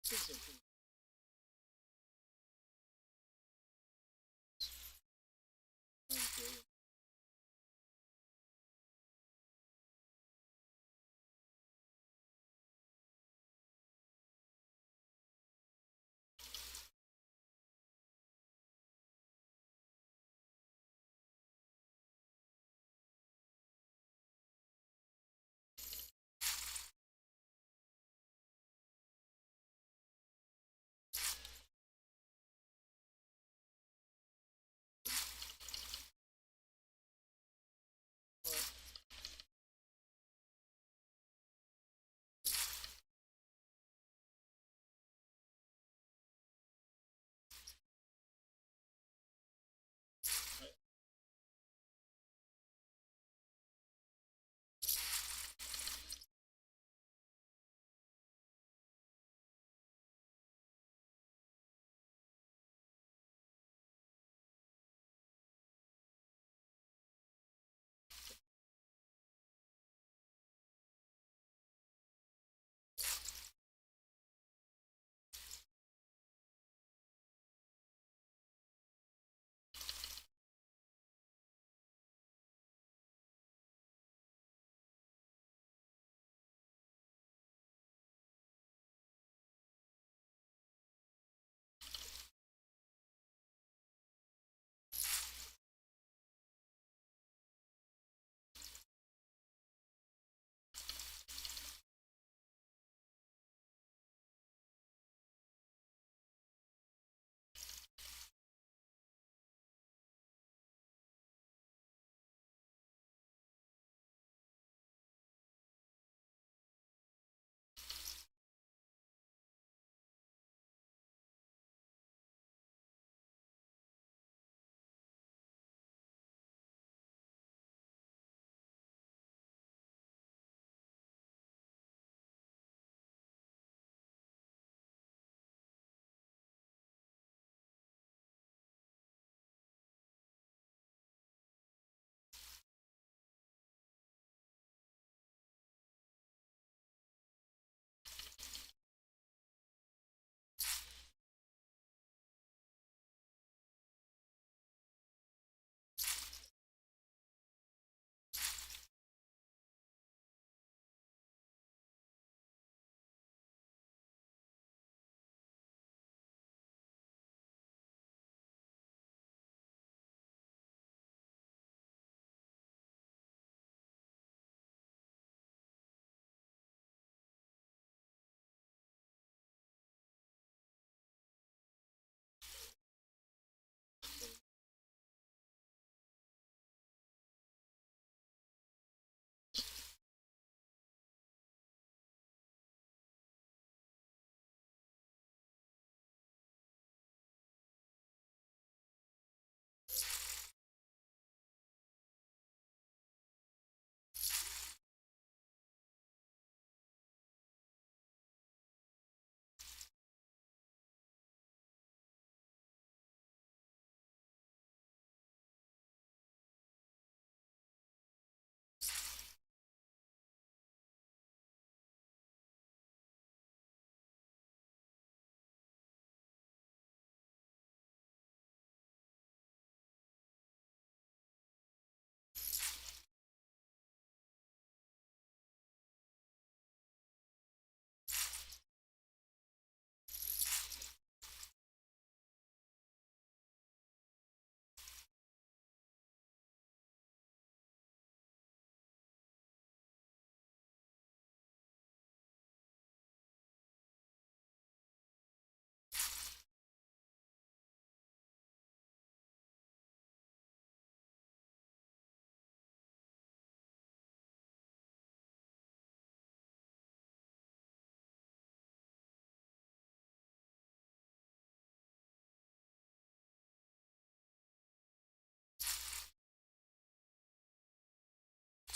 Things improve. Okay.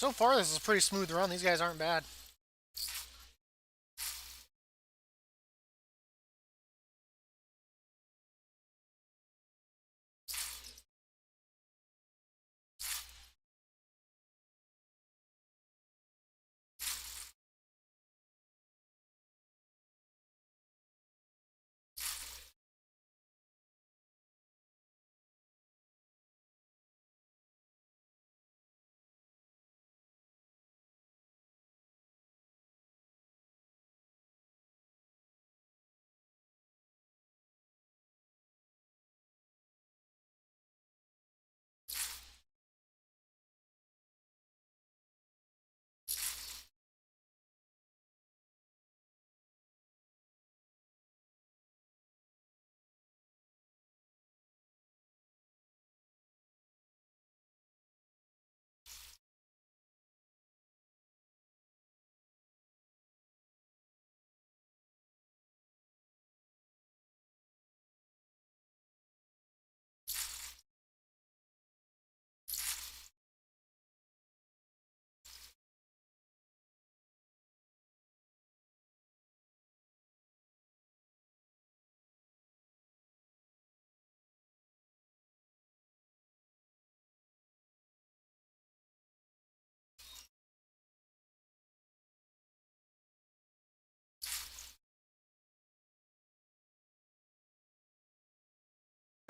So far, this is a pretty smooth run. These guys aren't bad.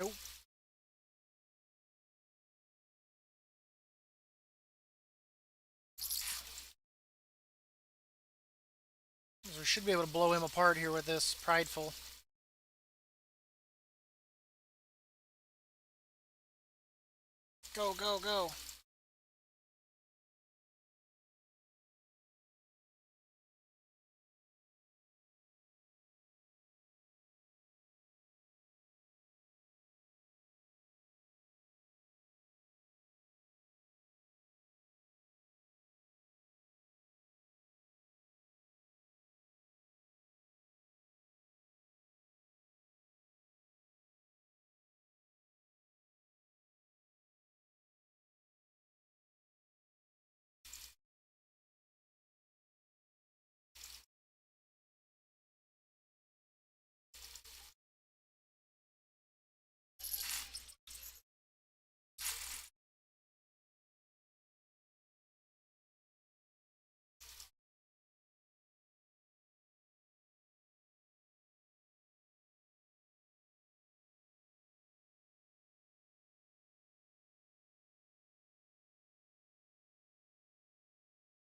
Nope. We should be able to blow him apart here with this prideful. Go, go, go.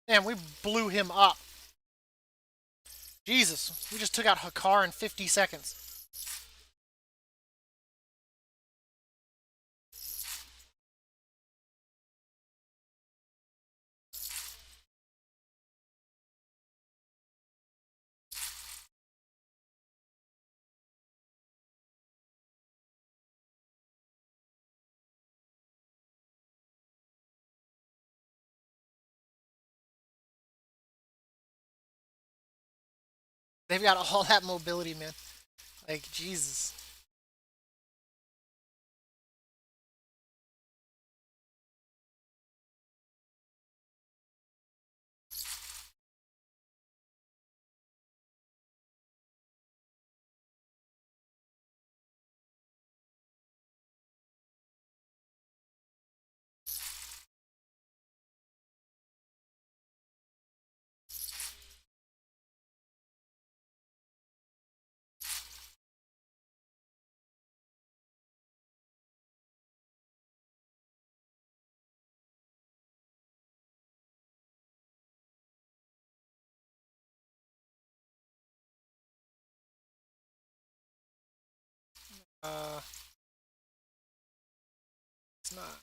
Damn, we blew him up. Jesus, we just took out Hakar in 50 seconds. They've got all that mobility, man. Like, Jesus. Uh, it's not.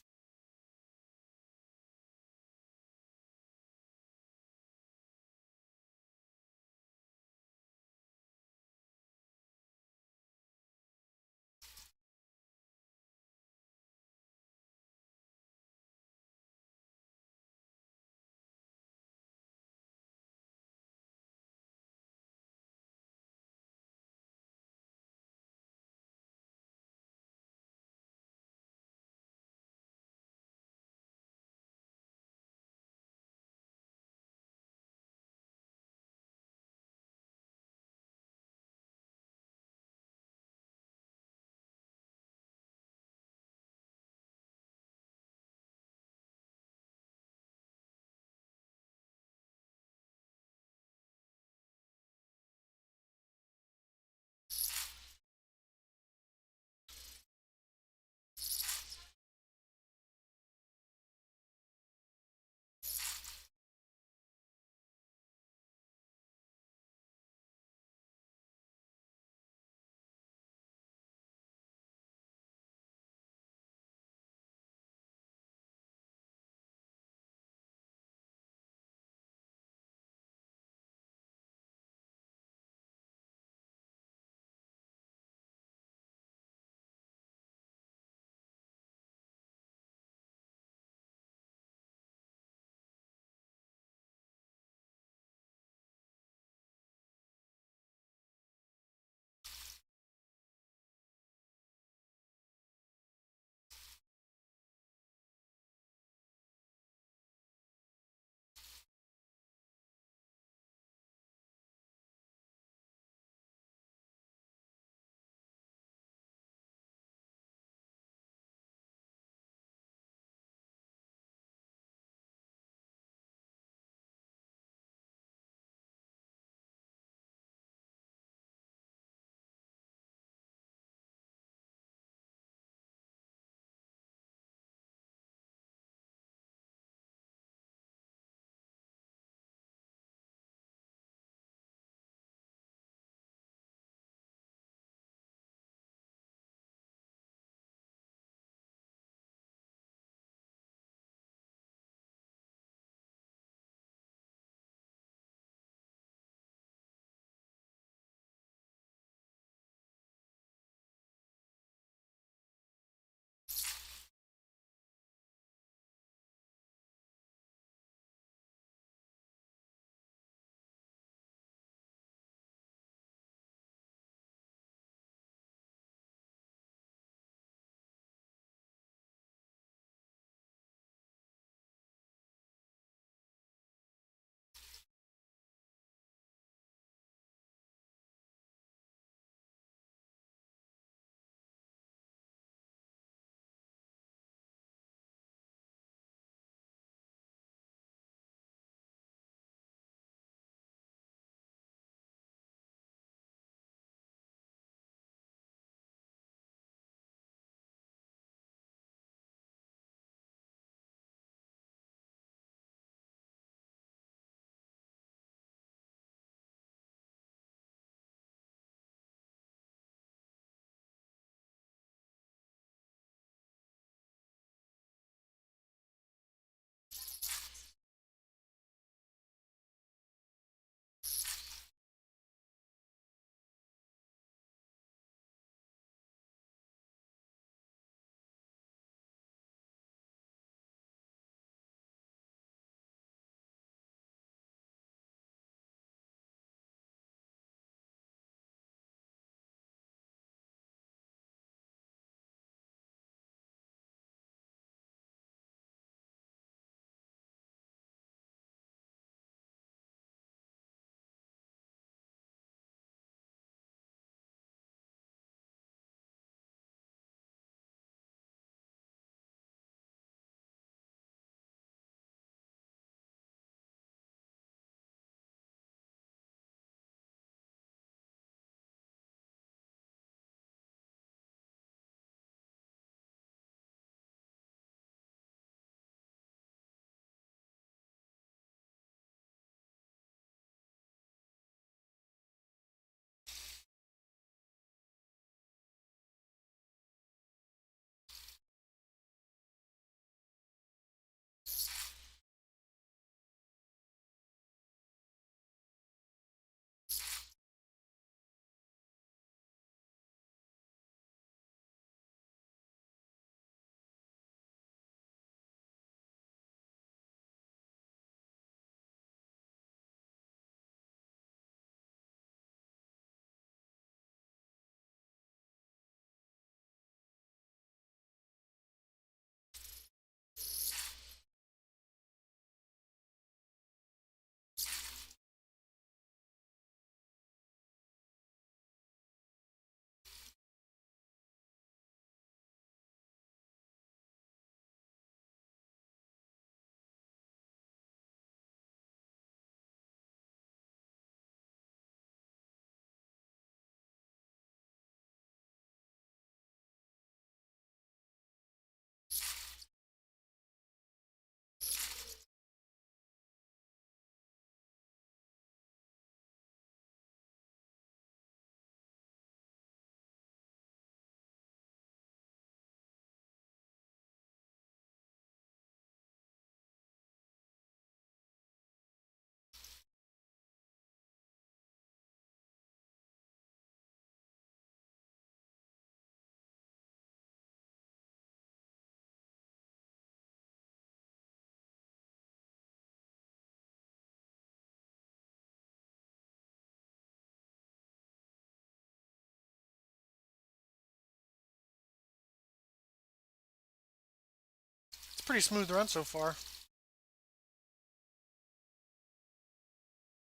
pretty smooth run so far.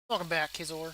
Welcome back, Kizor.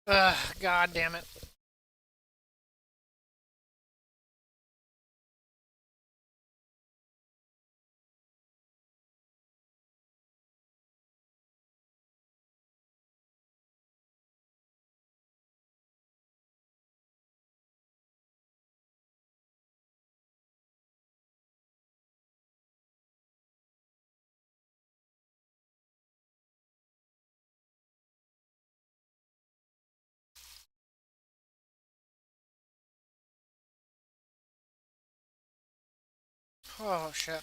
God damn it. Oh, shit.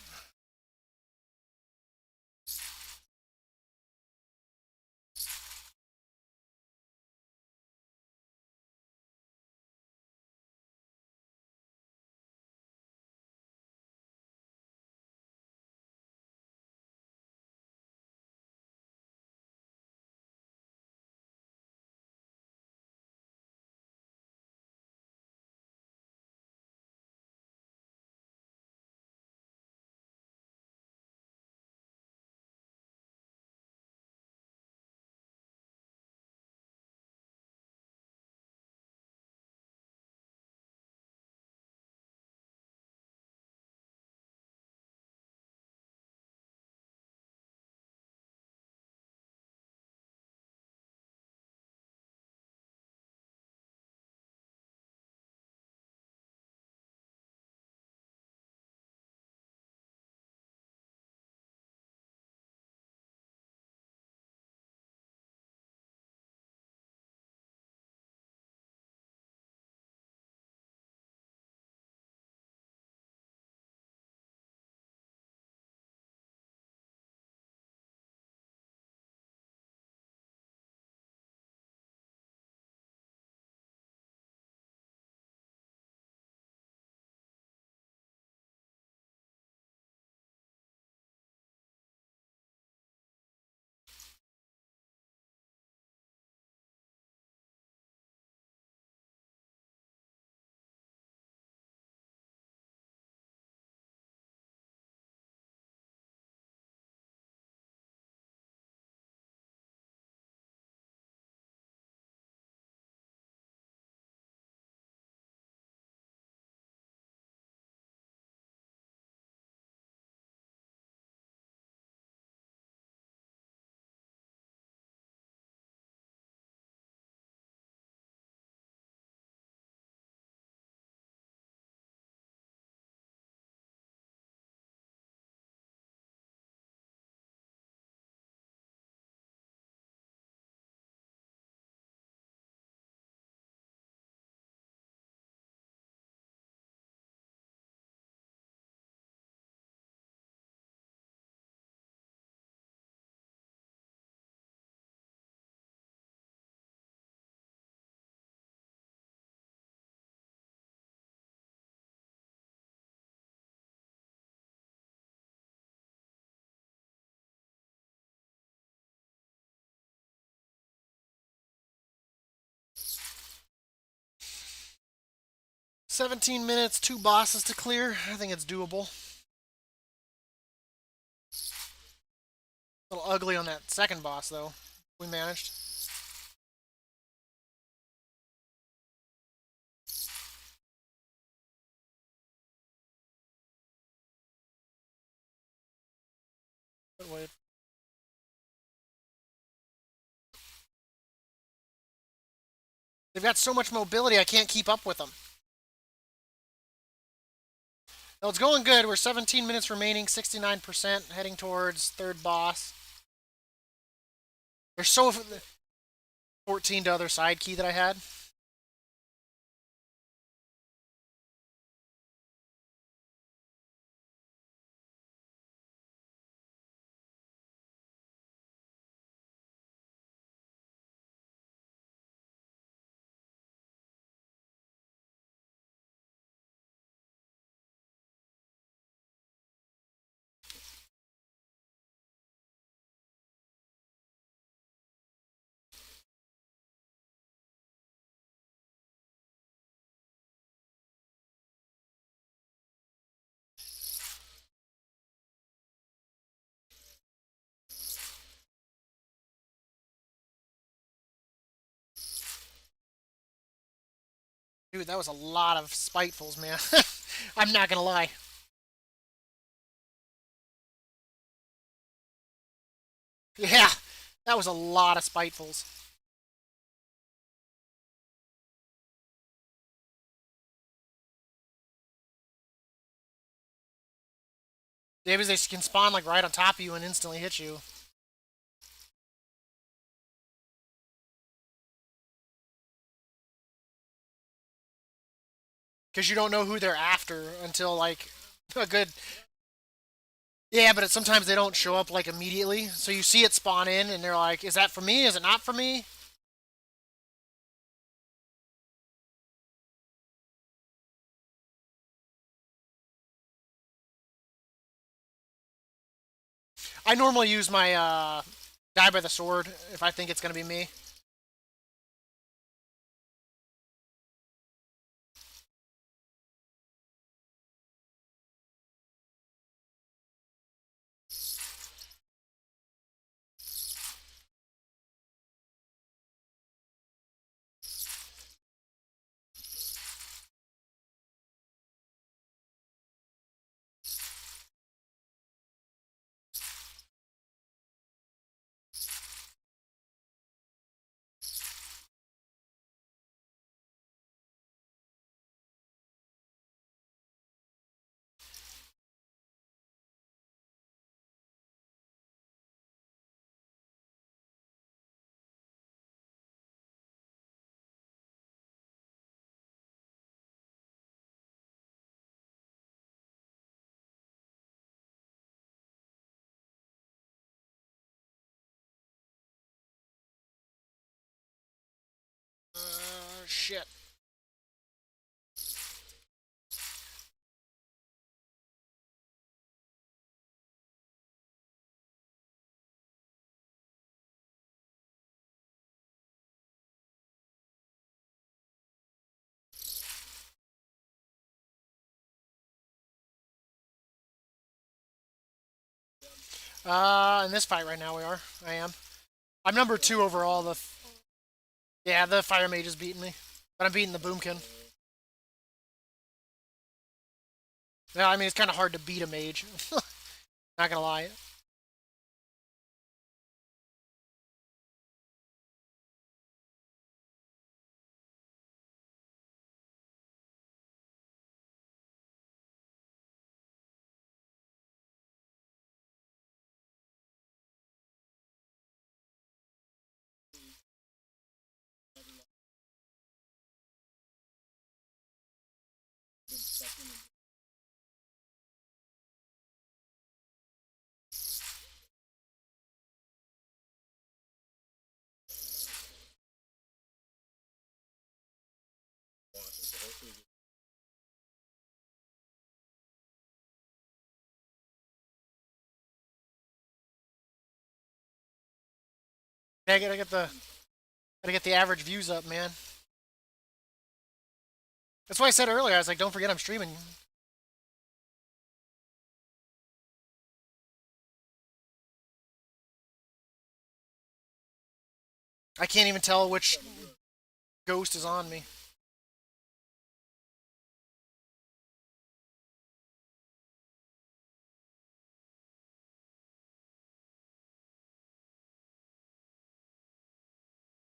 17 minutes, 2 bosses to clear. I think it's doable. A little ugly on that second boss, though. We managed. But wait. They've got so much mobility, I can't keep up with them. Well, it's going good. We're 17 minutes remaining, 69%, heading towards third boss. There's so 14 to other side key that I had. Dude, that was a lot of spitefuls, man. I'm not gonna lie. Yeah, that was a lot of spitefuls. Maybe they can spawn like right on top of you and instantly hit you. Because you don't know who they're after until like a good. Yeah, but sometimes they don't show up like immediately. So you see it spawn in, and they're like, "Is that for me? Is it not for me?" I normally use my die by the sword if I think it's gonna be me. Shit. In this fight right now we are. I am. I'm number 2 overall. Yeah, the fire mage is beating me, but I'm beating the boomkin. Yeah, I mean it's kind of hard to beat a mage. Not gonna lie. Yeah, gotta get the average views up, man. That's why I said earlier, I was like, don't forget I'm streaming. I can't even tell which ghost is on me.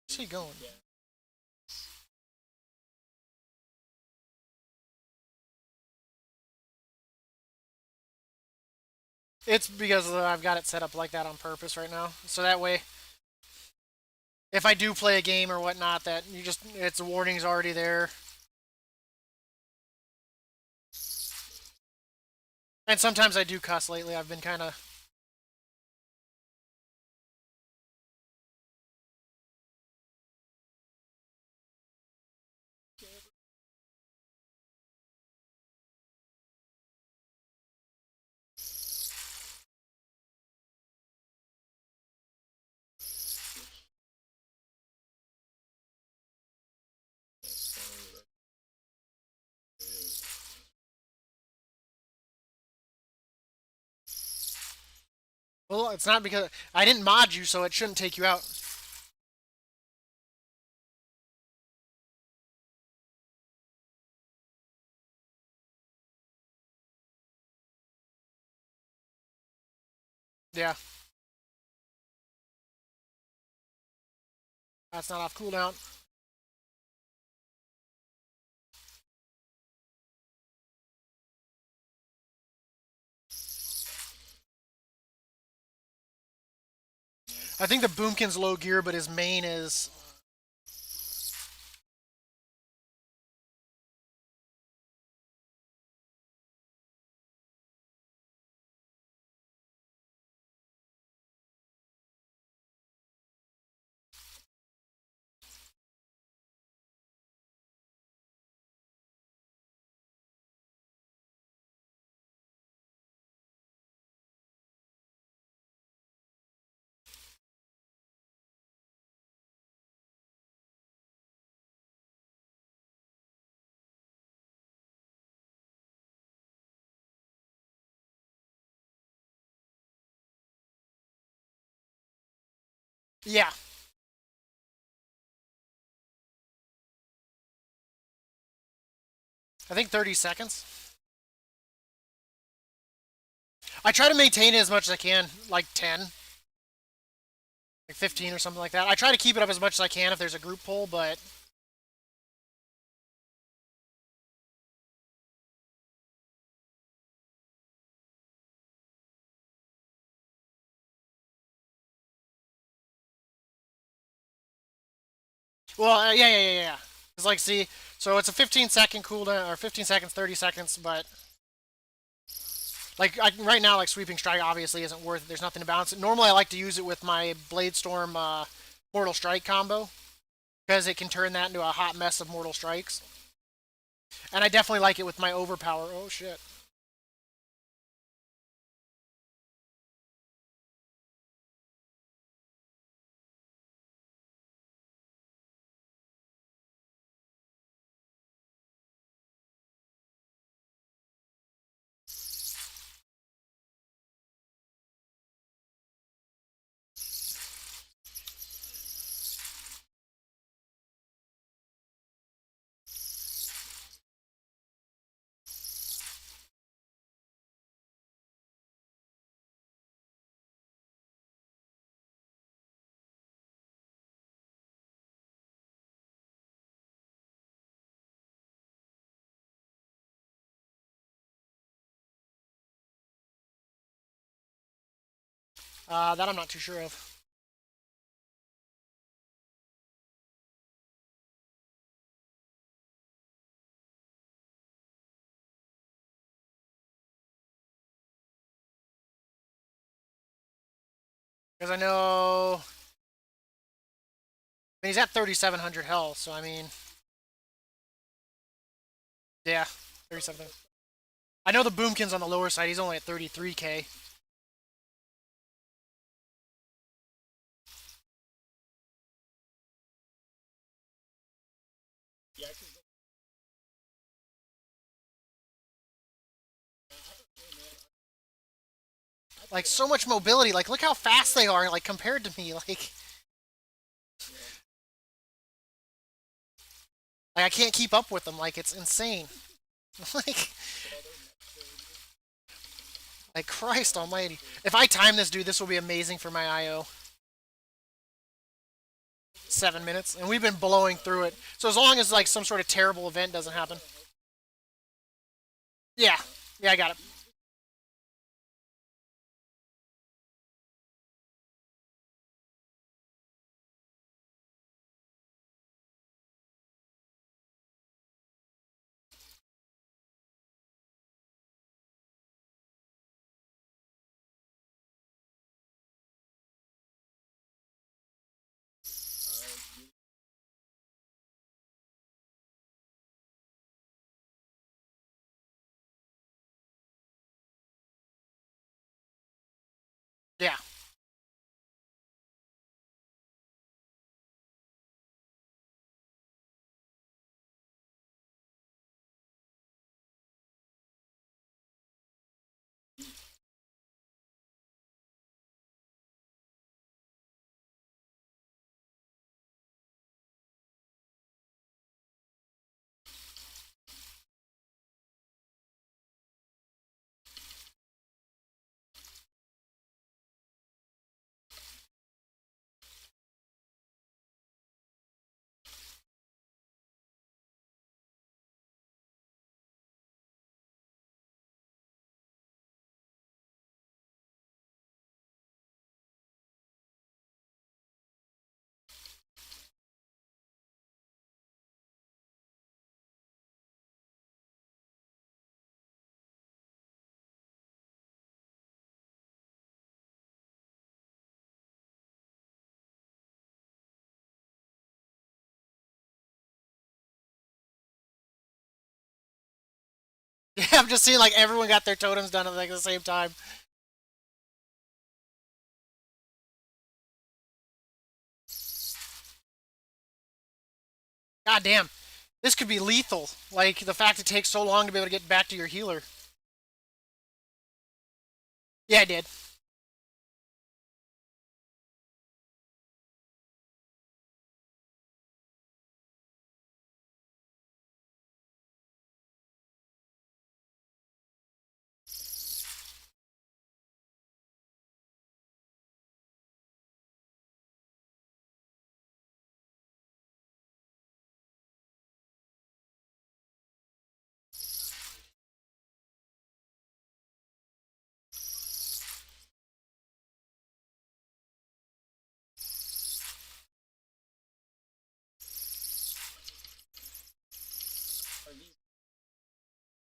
Where's he going? Yeah. It's because I've got it set up like that on purpose right now. So that way, if I do play a game or whatnot, that you just, it's the warning's already there. And sometimes I do cuss lately. I've been kind of. Well, it's not because I didn't mod you, so it shouldn't take you out. Yeah, that's not off cooldown. I think the Boomkin's low gear, but his main is. Yeah, I think 30 seconds. I try to maintain it as much as I can, like 10, like 15 or something like that. I try to keep it up as much as I can if there's a group pull, but well, yeah. It's like, see, so it's a 15-second cooldown, or 15 seconds, 30 seconds, but like right now, like sweeping strike obviously isn't worth it. There's nothing to balance it. Normally, I like to use it with my Blade Storm Mortal Strike combo because it can turn that into a hot mess of Mortal Strikes. And I definitely like it with my Overpower. Oh shit. That I'm not too sure of. Because I know. I mean, he's at 3,700 health, so I mean. Yeah, 37. I know the Boomkin's on the lower side. He's only at 33k. Yeah, because Like so much mobility. Like look how fast they are. Like compared to me. Like I can't keep up with them. Like it's insane. like like Christ Almighty. If I time this, dude, this will be amazing for my IO. 7 minutes, and we've been blowing through it. So as long as like some sort of terrible event doesn't happen. Yeah, yeah, I got it. Yeah, yeah. I'm just seeing like everyone got their totems done at like the same time. God damn, this could be lethal. Like the fact it takes so long to be able to get back to your healer. Yeah, I did.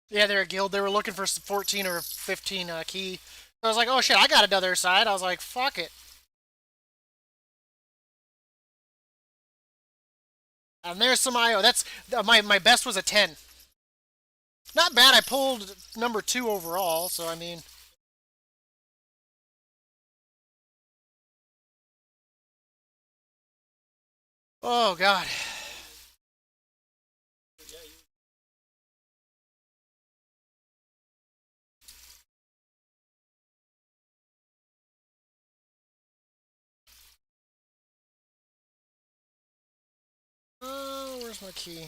Yeah, they're a guild. They were looking for 14 or 15 key. So I was like, oh shit, I got another side. I was like, fuck it. And there's some IO. That's my best was a 10. Not bad. I pulled number 2 overall. So I mean, oh god. Oh, where's my key?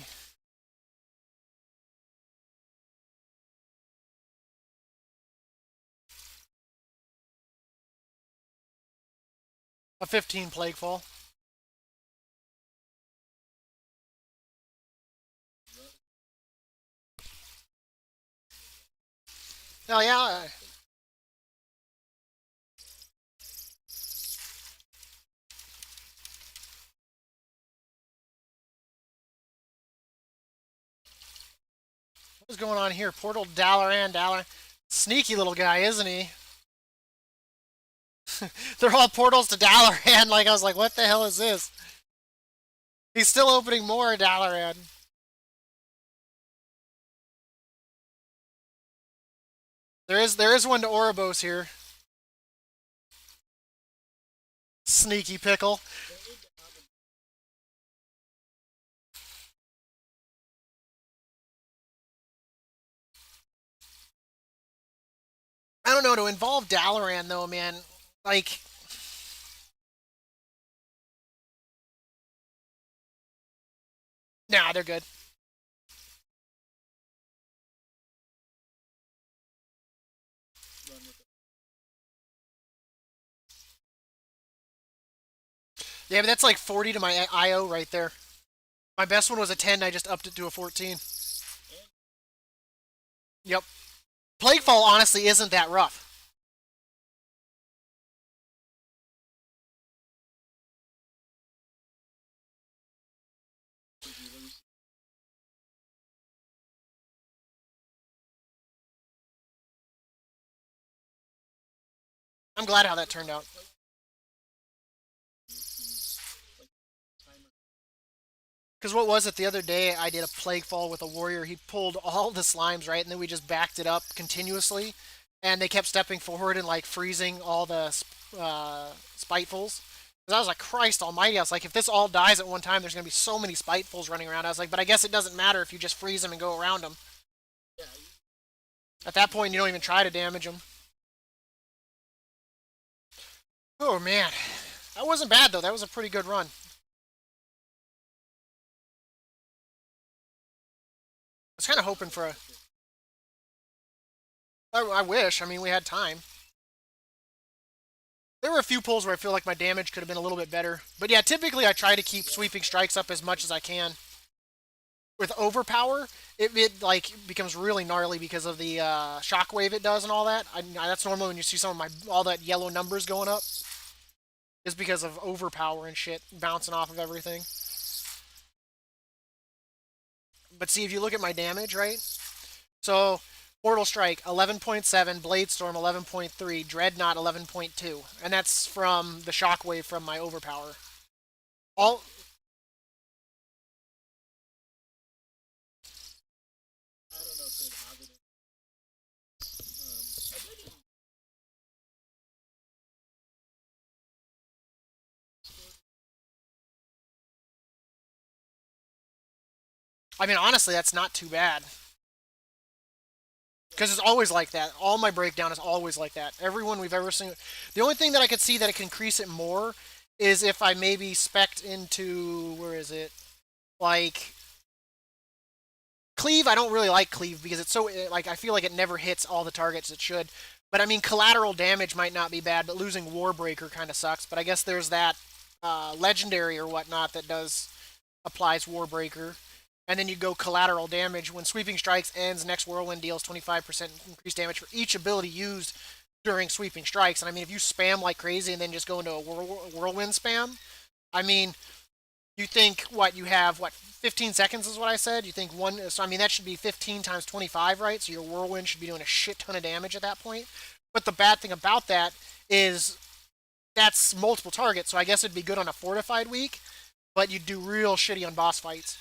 A 15 plague fall. Oh yeah. What's going on here? Portal Dalaran Dalaran. Sneaky little guy, isn't he? They're all portals to Dalaran. Like I was like, what the hell is this? He's still opening more Dalaran. There is one to Oribos here. Sneaky pickle. I don't know, to involve Dalaran though, man. Like, nah, they're good. Run with it. Yeah, but that's like 40 to my IO right there. My best one was a 10. I just upped it to a 14. And Yep. Plaguefall honestly isn't that rough. the healers. I'm glad how that turned out. Your team. Like, timer. Because what was it the other day? I did a Plaguefall with a warrior. He pulled all the slimes, right? And then we just backed it up continuously. And they kept stepping forward and like freezing all the spitefuls. Because I was like, Christ almighty. I was like, if this all dies at one time, there's going to be so many spitefuls running around. I was like, but I guess it doesn't matter if you just freeze them and go around them. Yeah, At that point, you don't even try to damage them. Oh, man. That wasn't bad, though. That was a pretty good run. I was kind of hoping for a. I wish. I mean, we had time. There were a few pulls where I feel like my damage could have been a little bit better. But yeah, typically I try to keep sweeping strikes up as much as I can. With overpower, it like becomes really gnarly because of the shockwave it does and all that. That's normally when you see some of my all that yellow numbers going up. Is because of overpower and shit bouncing off of everything. But see, if you look at my damage, right? So Mortal Strike 11.7, Blade Storm 11.3, Dreadnought 11.2, and that's from the shockwave from my overpower. All I don't know if they'd have it. I bet in I mean, honestly, that's not too bad. Because it's always like that. All my breakdown is always like that. Everyone we've ever seen. The only thing that I could see that it can increase it more is if I maybe spec'd into where is it? Like Cleave. I don't really like Cleave because it's so like I feel like it never hits all the targets it should. But I mean, collateral damage might not be bad, but losing Warbreaker kind of sucks. But I guess there's that legendary or whatnot that does applies Warbreaker. And then you go collateral damage. When sweeping strikes ends, next whirlwind deals 25% increased damage for each ability used during sweeping strikes. And I mean, if you spam like crazy and then just go into a whirlwind spam, I mean, you think what you have, what, 15 seconds is what I said? You think one, so I mean, that should be 15 times 25, right? So your whirlwind should be doing a shit ton of damage at that point. But the bad thing about that is that's multiple targets, so I guess it'd be good on a fortified week, but you'd do real shitty on boss fights.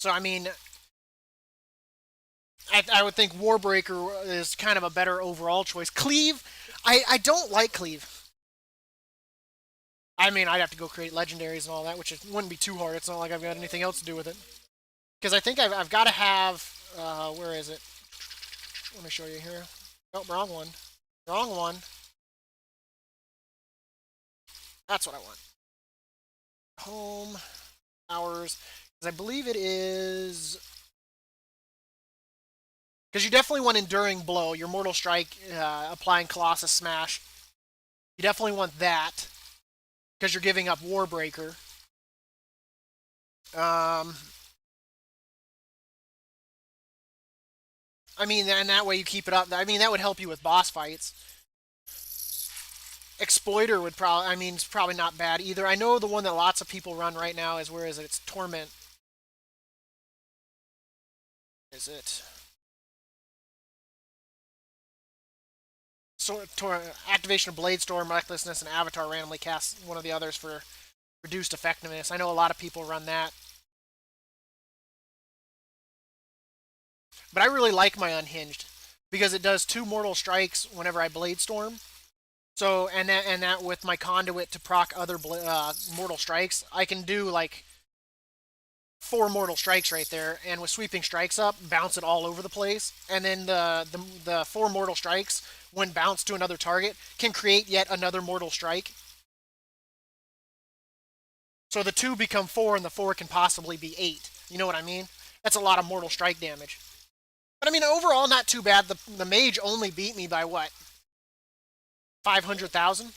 So I mean, I would think Warbreaker is kind of a better overall choice. Cleave, I don't like Cleave. I mean, I'd have to go create legendaries and all that, which wouldn't be too hard. It's not like I've got anything else to do with it. Because I think I've got to have. Where is it? Let me show you here. Oh, wrong one. Wrong one. That's what I want. Home. Hours. Because I believe it is. Because you definitely want Enduring Blow, your Mortal Strike applying Colossus Smash. You definitely want that. Because you're giving up Warbreaker. Um, I mean, and that way you keep it up. I mean, that would help you with boss fights. Exploiter would probably, I mean, it's probably not bad either. I know the one that lots of people run right now is, where is it? It's Torment. Is it? So, activation of Blade Storm, Recklessness, and Avatar randomly casts one of the others for reduced effectiveness. I know a lot of people run that. But I really like my Unhinged because it does two Mortal Strikes whenever I Blade Storm. So and that with my conduit to proc other Mortal Strikes, I can do like four mortal strikes right there, and with sweeping strikes up, bounce it all over the place, and then the four mortal strikes, when bounced to another target, can create yet another mortal strike. So the two become four, and the four can possibly be eight. You know what I mean? That's a lot of mortal strike damage. But I mean, overall, not too bad. The mage only beat me by what, 500,000?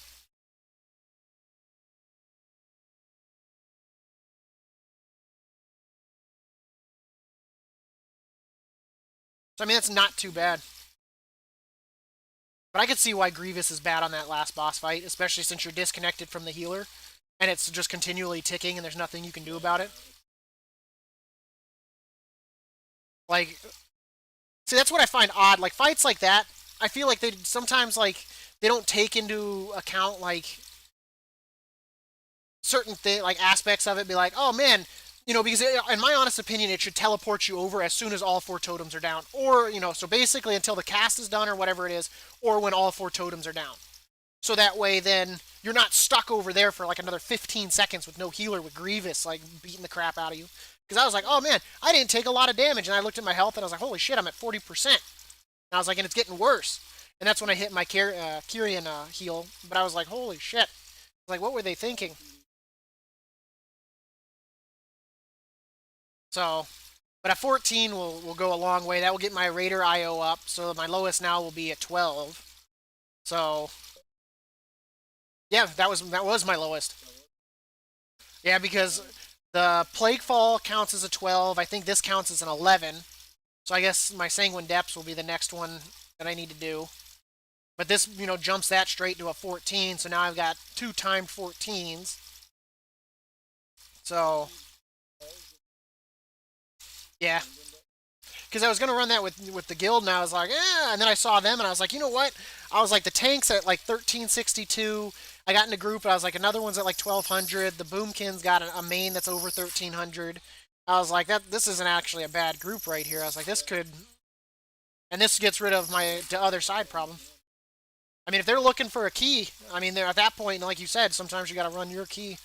So I mean, that's not too bad. But I could see why Grievous is bad on that last boss fight, especially since you're disconnected from the healer, and it's just continually ticking, and there's nothing you can do about it. Like, see, that's what I find odd. Like fights like that, I feel like they sometimes like they don't take into account like certain like aspects of it. Be like, oh man, because in my honest opinion, it should teleport you over as soon as all four totems are down, or so basically until the cast is done or whatever it is, or when all four totems are down. So that way, then you're not stuck over there for like another 15 seconds with no healer with Grievous like beating the crap out of you. Because I was like, oh man, I didn't take a lot of damage, and I looked at my health and I was like, holy shit, I'm at 40%. And I was like, and it's getting worse. And that's when I hit my Kyrian heal. But I was like, holy shit. Like, what were they thinking? So, but at 14 will go a long way. That will get my Raider IO up. So my lowest now will be at 12. So, yeah, that was my lowest. Yeah, because the Plague Fall counts as a 12. I think this counts as an 11. So I guess my Sanguine Depths will be the next one that I need to do. But this, jumps that straight to a 14. So now I've got two timed 14s. So, yeah. Because I was gonna run that with the guild, and I was like, and then I saw them, and I was like, you know what? I was like, the tanks at like 1362. I got in a group, and I was like, another one's at like 1200. The Boomkin's got a main that's over 1300. I was like, this isn't actually a bad group right here. I was like, this could, and this gets rid of the other side problem. I mean, if they're looking for a key, I mean, they're at that point, like you said, sometimes you got to run your key.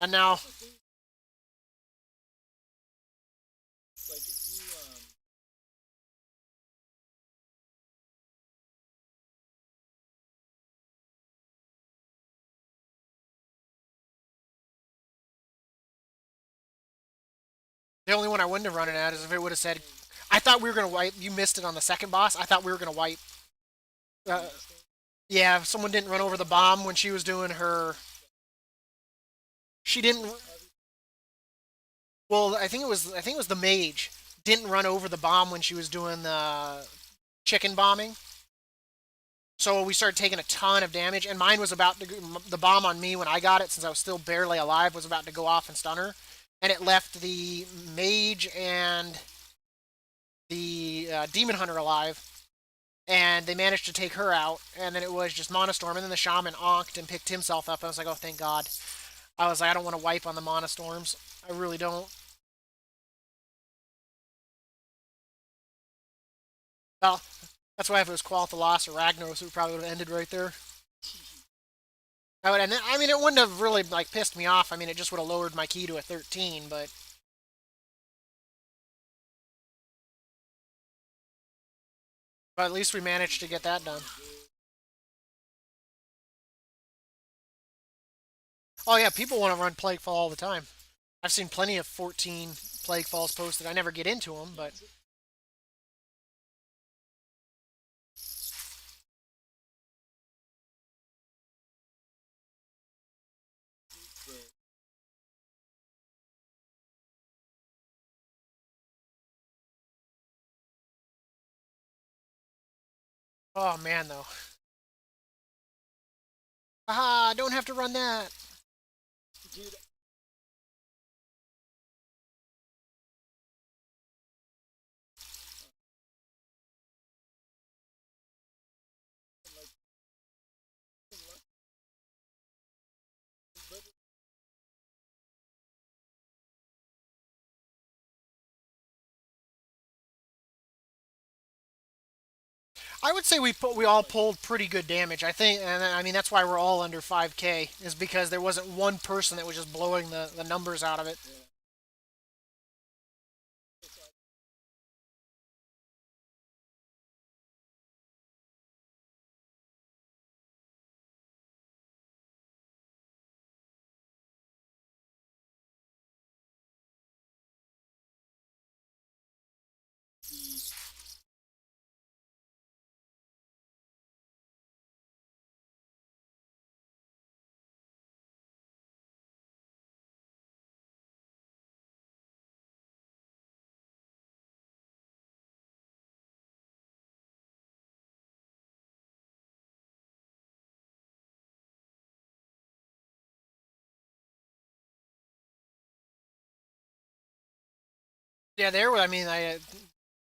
And now, Like if you the only one I wouldn't have run it at is if it would have said, I thought we were gonna wipe. You missed it on the second boss. I thought we were gonna wipe. Uh, yeah, someone didn't run over the bomb when she was doing her. She didn't. Well, I think it was the mage didn't run over the bomb when she was doing the chicken bombing. So we started taking a ton of damage, and mine was about to the bomb on me when I got it, since I was still barely alive, was about to go off and stun her, and it left the mage and the demon hunter alive, and they managed to take her out, and then it was just Monostorm, and then the shaman onked and picked himself up. I was like, oh, thank God. I was like, I don't want to wipe on the Monostorms. I really don't. Well, that's why if it was Qualthalos or Ragnaros, it probably would have ended right there. I mean, it wouldn't have really like pissed me off. I mean, it just would have lowered my key to a 13. But at least we managed to get that done. Oh yeah, people want to run Plaguefall all the time. I've seen plenty of 14 Plaguefalls posted. I never get into them, but the oh man, though. Haha, I don't have to run that. dude, like I would say we all pulled pretty good damage. I think, and I mean that's why we're all under 5K, is because there wasn't one person that was just blowing the numbers out of it. yeah. Yeah, there. I mean,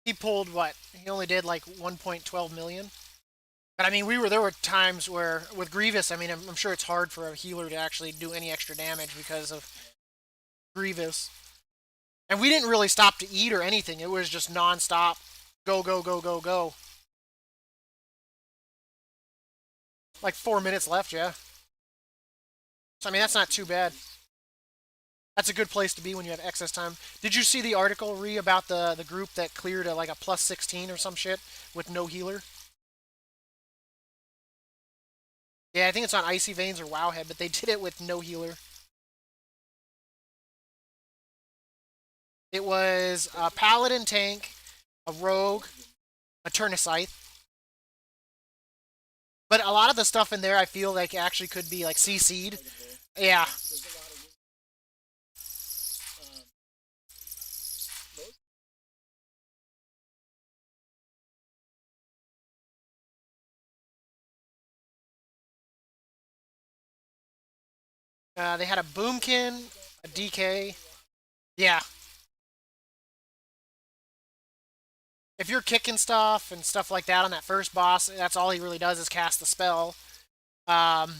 he pulled what? He only did like 1.12 million. But I mean, there were times where with Grievous, I mean, I'm sure it's hard for a healer to actually do any extra damage because of Grievous. And we didn't really stop to eat or anything. It was just nonstop, go go go go go. Like 4 minutes left, yeah. So I mean, that's not too bad. That's a good place to be when you have excess time. Did you see the article, Ree, about the group that cleared like a plus 16 or some shit with no healer? Yeah, I think it's on Icy Veins or Wowhead, but they did it with no healer. It was a paladin tank, a rogue, a Turnicythe. But a lot of the stuff in there, I feel like actually could be like CC'd. Yeah. They had a Boomkin, a DK. Yeah. If you're kicking stuff and stuff like that on that first boss, that's all he really does is cast the spell. Um,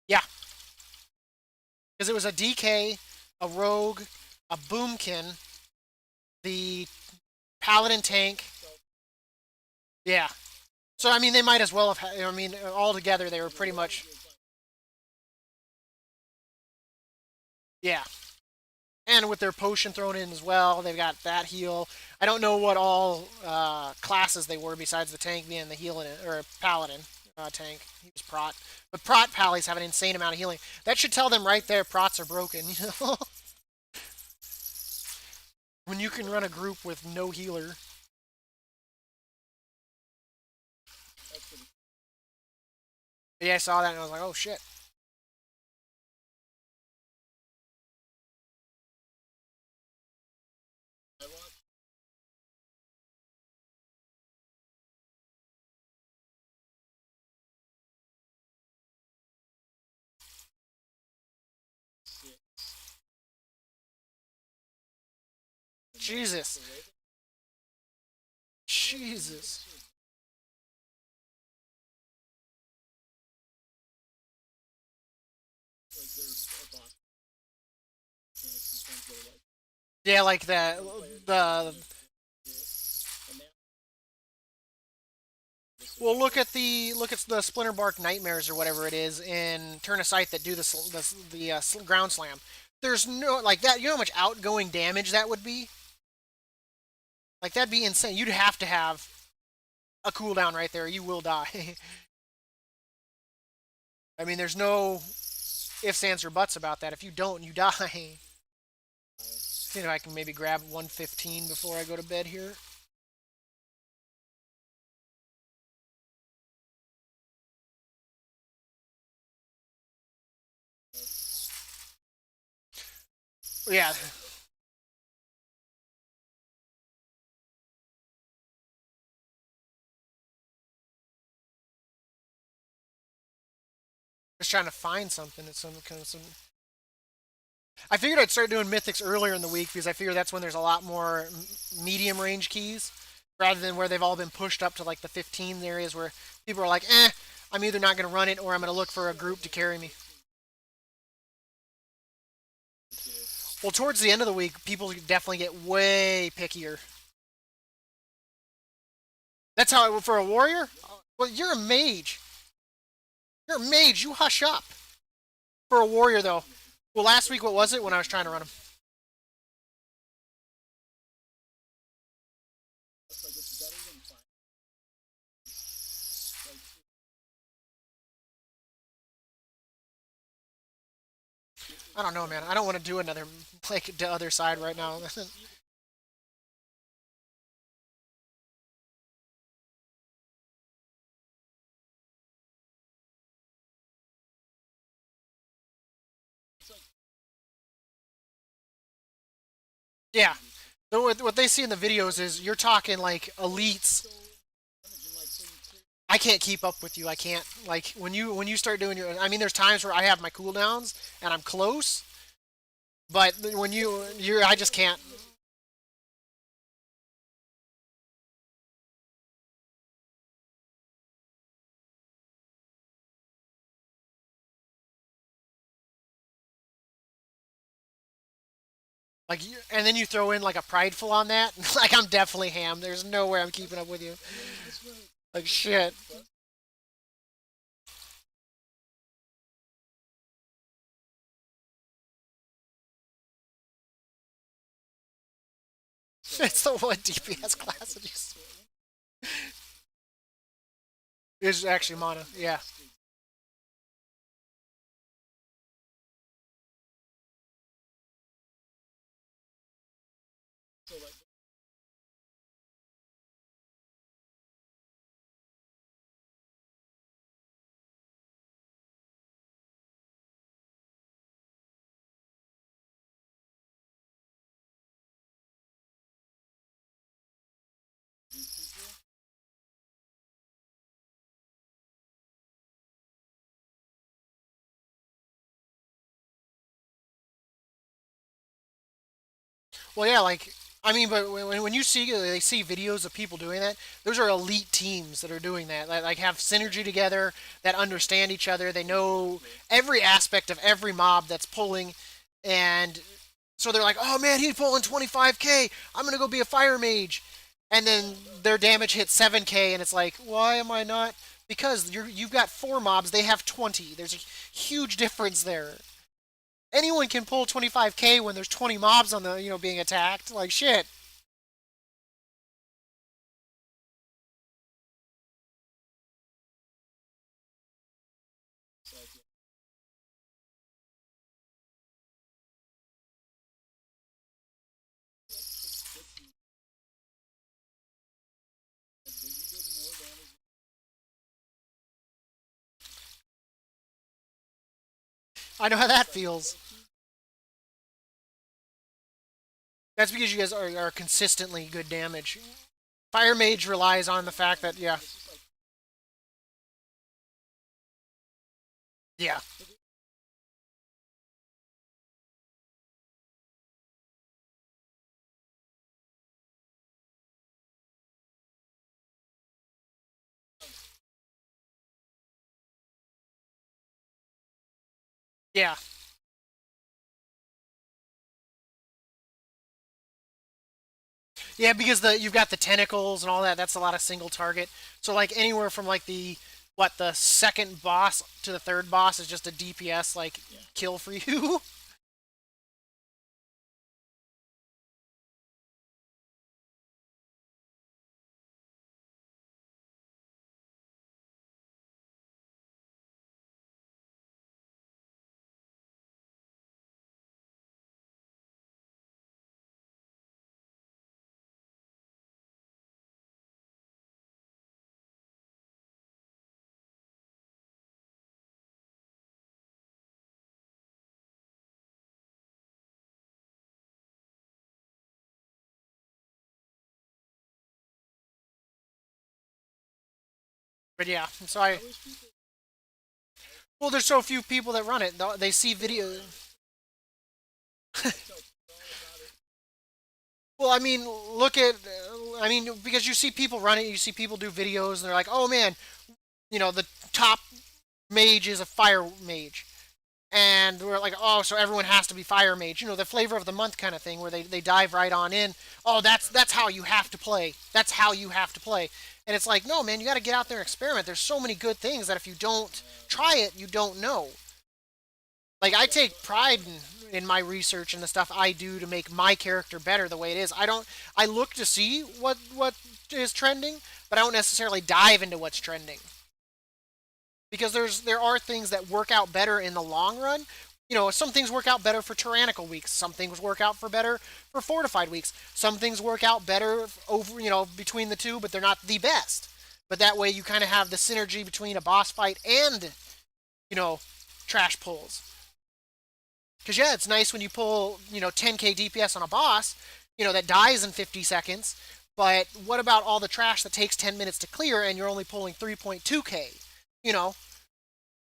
yeah, because it was a DK, a Rogue, a Boomkin, the Paladin tank. Yeah. So I mean, they might as well have. I mean, all together they were pretty much. Yeah. And with their potion thrown in as well, they've got that heal. I don't know what all classes they were besides the tank being the healing or paladin tank. He was prot, but prot pallies have an insane amount of healing. That should tell them right there prots are broken. You know, when you can run a group with no healer. Yeah, I saw that and I was like, oh shit. Jesus. Jesus. Yeah, like the well, look at the Splinterbark Nightmares or whatever it is in Turnasite that do the ground slam. There's no like that. You know how much outgoing damage that would be? Like that'd be insane. You'd have to have a cooldown right there. You will die. I mean, there's no ifs, ands, or buts about that. If you don't, you die. See if I can maybe grab 115 before I go to bed here. Yeah, just trying to find something. It's some kind of some. I figured I'd start doing mythics earlier in the week because I figure that's when there's a lot more medium range keys, rather than where they've all been pushed up to like the 15 areas where people are like, I'm either not going to run it or I'm going to look for a group to carry me. Well, towards the end of the week, people definitely get way pickier. That's how for a warrior. Well, you're a mage. You're a mage. You hush up. For a warrior, though. Well, last week, what was it when I was trying to run him? I don't know, man. I don't want to do another like the other side right now. Yeah. So what they see in the videos is you're talking like elites. I can't keep up with you. I can't like when you start doing your. I mean, there's times where I have my cooldowns and I'm close, But when I just can't. And then you throw in like a prideful on that. Like I'm definitely ham. There's no way I'm keeping up with you. I mean, that's what Like shit. but so It's the one DPS class that so is actually mono. Yeah. so like these people, Well, yeah. I mean, but when you see they see videos of people doing that, those are elite teams that are doing that. Like have synergy together, that understand each other. They know every aspect of every mob that's pulling, and so they're like, oh man, he's pulling 25k. I'm gonna go be a fire mage, and then their damage hits 7k, and it's like, why am I not? Because you've got four mobs, they have 20. There's a huge difference there. Anyone can pull 25k when there's 20 mobs on the being attacked. Like shit. so like hits me, like, you did more damage. I know how that Like feels. low key, That's because you guys are consistently good damage. Fire mage relies on the fact that yeah, it's just like yeah, yeah. Yeah, because you've got the tentacles and all that. That's a lot of single target. So like anywhere from like the second boss to the third boss is just a DPS like yeah. kill for you. But yeah, so I I wish people well, there's so few people that run it. They see video. I tell people all about it. Well, I mean, look at I mean because you see people run it, you see people do videos, and they're like, oh man, the top mage is a fire mage. And we're like, oh, so everyone has to be fire mage, the flavor of the month kind of thing, where they dive right on in. Oh, that's how you have to play. That's how you have to play. And it's like, no, man, you got to get out there and experiment. There's so many good things that if you don't try it, you don't know. Like I take pride in my research and the stuff I do to make my character better the way it is. I don't. I look to see what is trending, but I don't necessarily dive into what's trending because there are things that work out better in the long run. Some things work out better for tyrannical weeks. Some things work out for better for fortified weeks. Some things work out better over between the two, but they're not the best. But that way you kind of have the synergy between a boss fight and you know trash pulls. Because yeah, it's nice when you pull 10k DPS on a boss, that dies in 50 seconds. But what about all the trash that takes 10 minutes to clear and you're only pulling 3.2k? You know,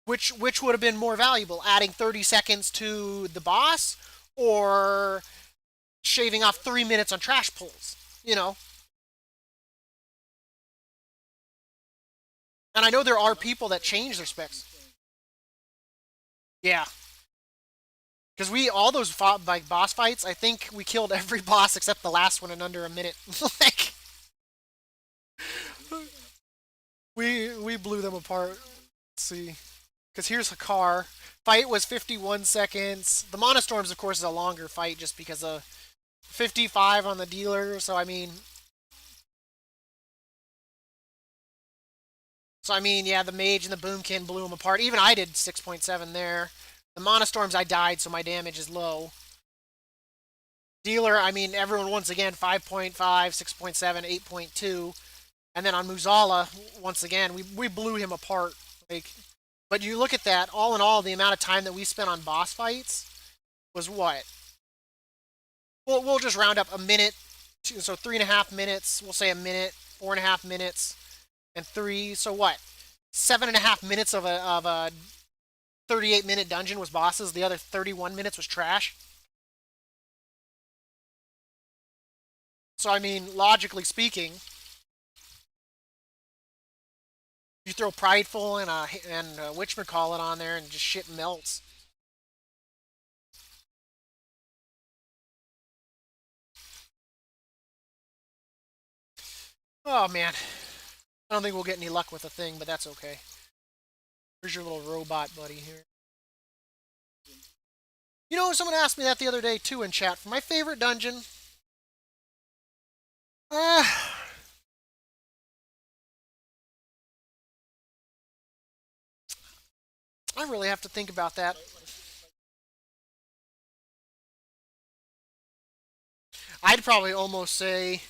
which would have been more valuable, adding 30 seconds to the boss or shaving off 3 minutes on trash pulls, you know. And I know there are people that change their specs. Yeah, because we all those fought, like boss fights, I think we killed every boss except the last one in under a minute. Like we blew them apart. Let's see, because here's a car. Fight was 51 seconds. The Monostorms, of course, is a longer fight just because of 55 on the dealer. So I mean, yeah, the mage and the boomkin blew them apart. Even I did 6.7 there. The Monostorms, I died, so my damage is low. Dealer, I mean, everyone once again 5.5, 6.7, 8.2, and then on Muzala, once again, we blew him apart. Like, but you look at that, all in all, the amount of time that we spent on boss fights was what? We'll just round up a minute, so 3.5 minutes. We'll say a minute, 4.5 minutes, and three. So what? 7.5 minutes of a 38-minute dungeon was bosses. The other 31 minutes was trash. So I mean, logically speaking, you throw Prideful and Witchmacallit on there, and just shit melts. Oh man, I don't think we'll get any luck with the thing, but that's okay. Here's your little robot buddy here. You know, someone asked me that the other day too in chat. For my favorite dungeon, uh, I really have to think about that. I'd probably almost say,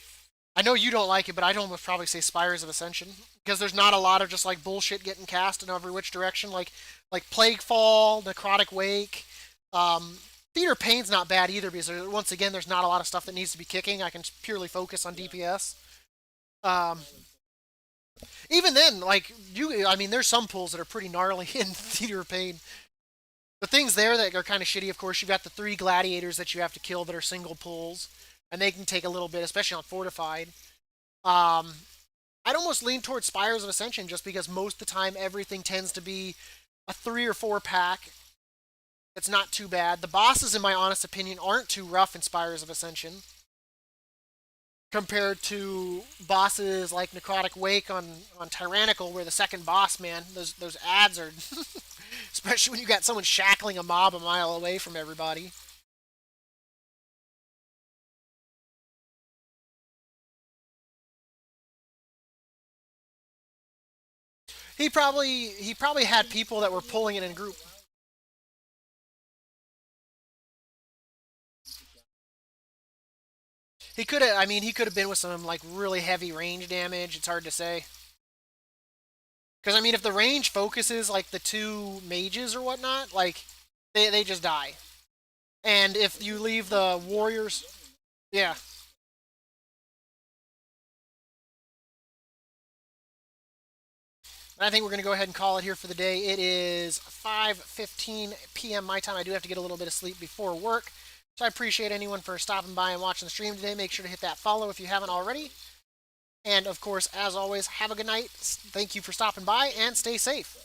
I know you don't like it, but I'd almost probably say Spires of Ascension because there's not a lot of just like bullshit getting cast in every which direction, like Plaguefall, Necrotic Wake. Um, Theater Pain's not bad either because once again, there's not a lot of stuff that needs to be kicking. I can purely focus on DPS. Um, Even then, like I mean, there's some pulls that are pretty gnarly in Theater Pain. The things there that are kind of shitty, of course, you've got the 3 gladiators that you have to kill that are single pulls, and they can take a little bit, especially on Fortified. Um, I'd almost lean towards Spires of Ascension just because most of the time everything tends to be a 3 or 4 pack. It's not too bad. The bosses, in my honest opinion, aren't too rough in Spires of Ascension compared to bosses like Necrotic Wake on Tyrannical, where the second boss, man, those ads are, especially when you got someone shackling a mob a mile away from everybody. He probably had people that were pulling it in group. He could have. I mean, he could have been with some like really heavy range damage. It's hard to say. Because I mean, if the range focuses like the 2 mages or whatnot, like they just die. And if you leave the warriors, yeah. I think we're gonna go ahead and call it here for the day. It is 5:15 p.m. my time. I do have to get a little bit of sleep before work. So I appreciate anyone for stopping by and watching the stream today. Make sure to hit that follow if you haven't already. And of course, as always, have a good night. Thank you for stopping by and stay safe.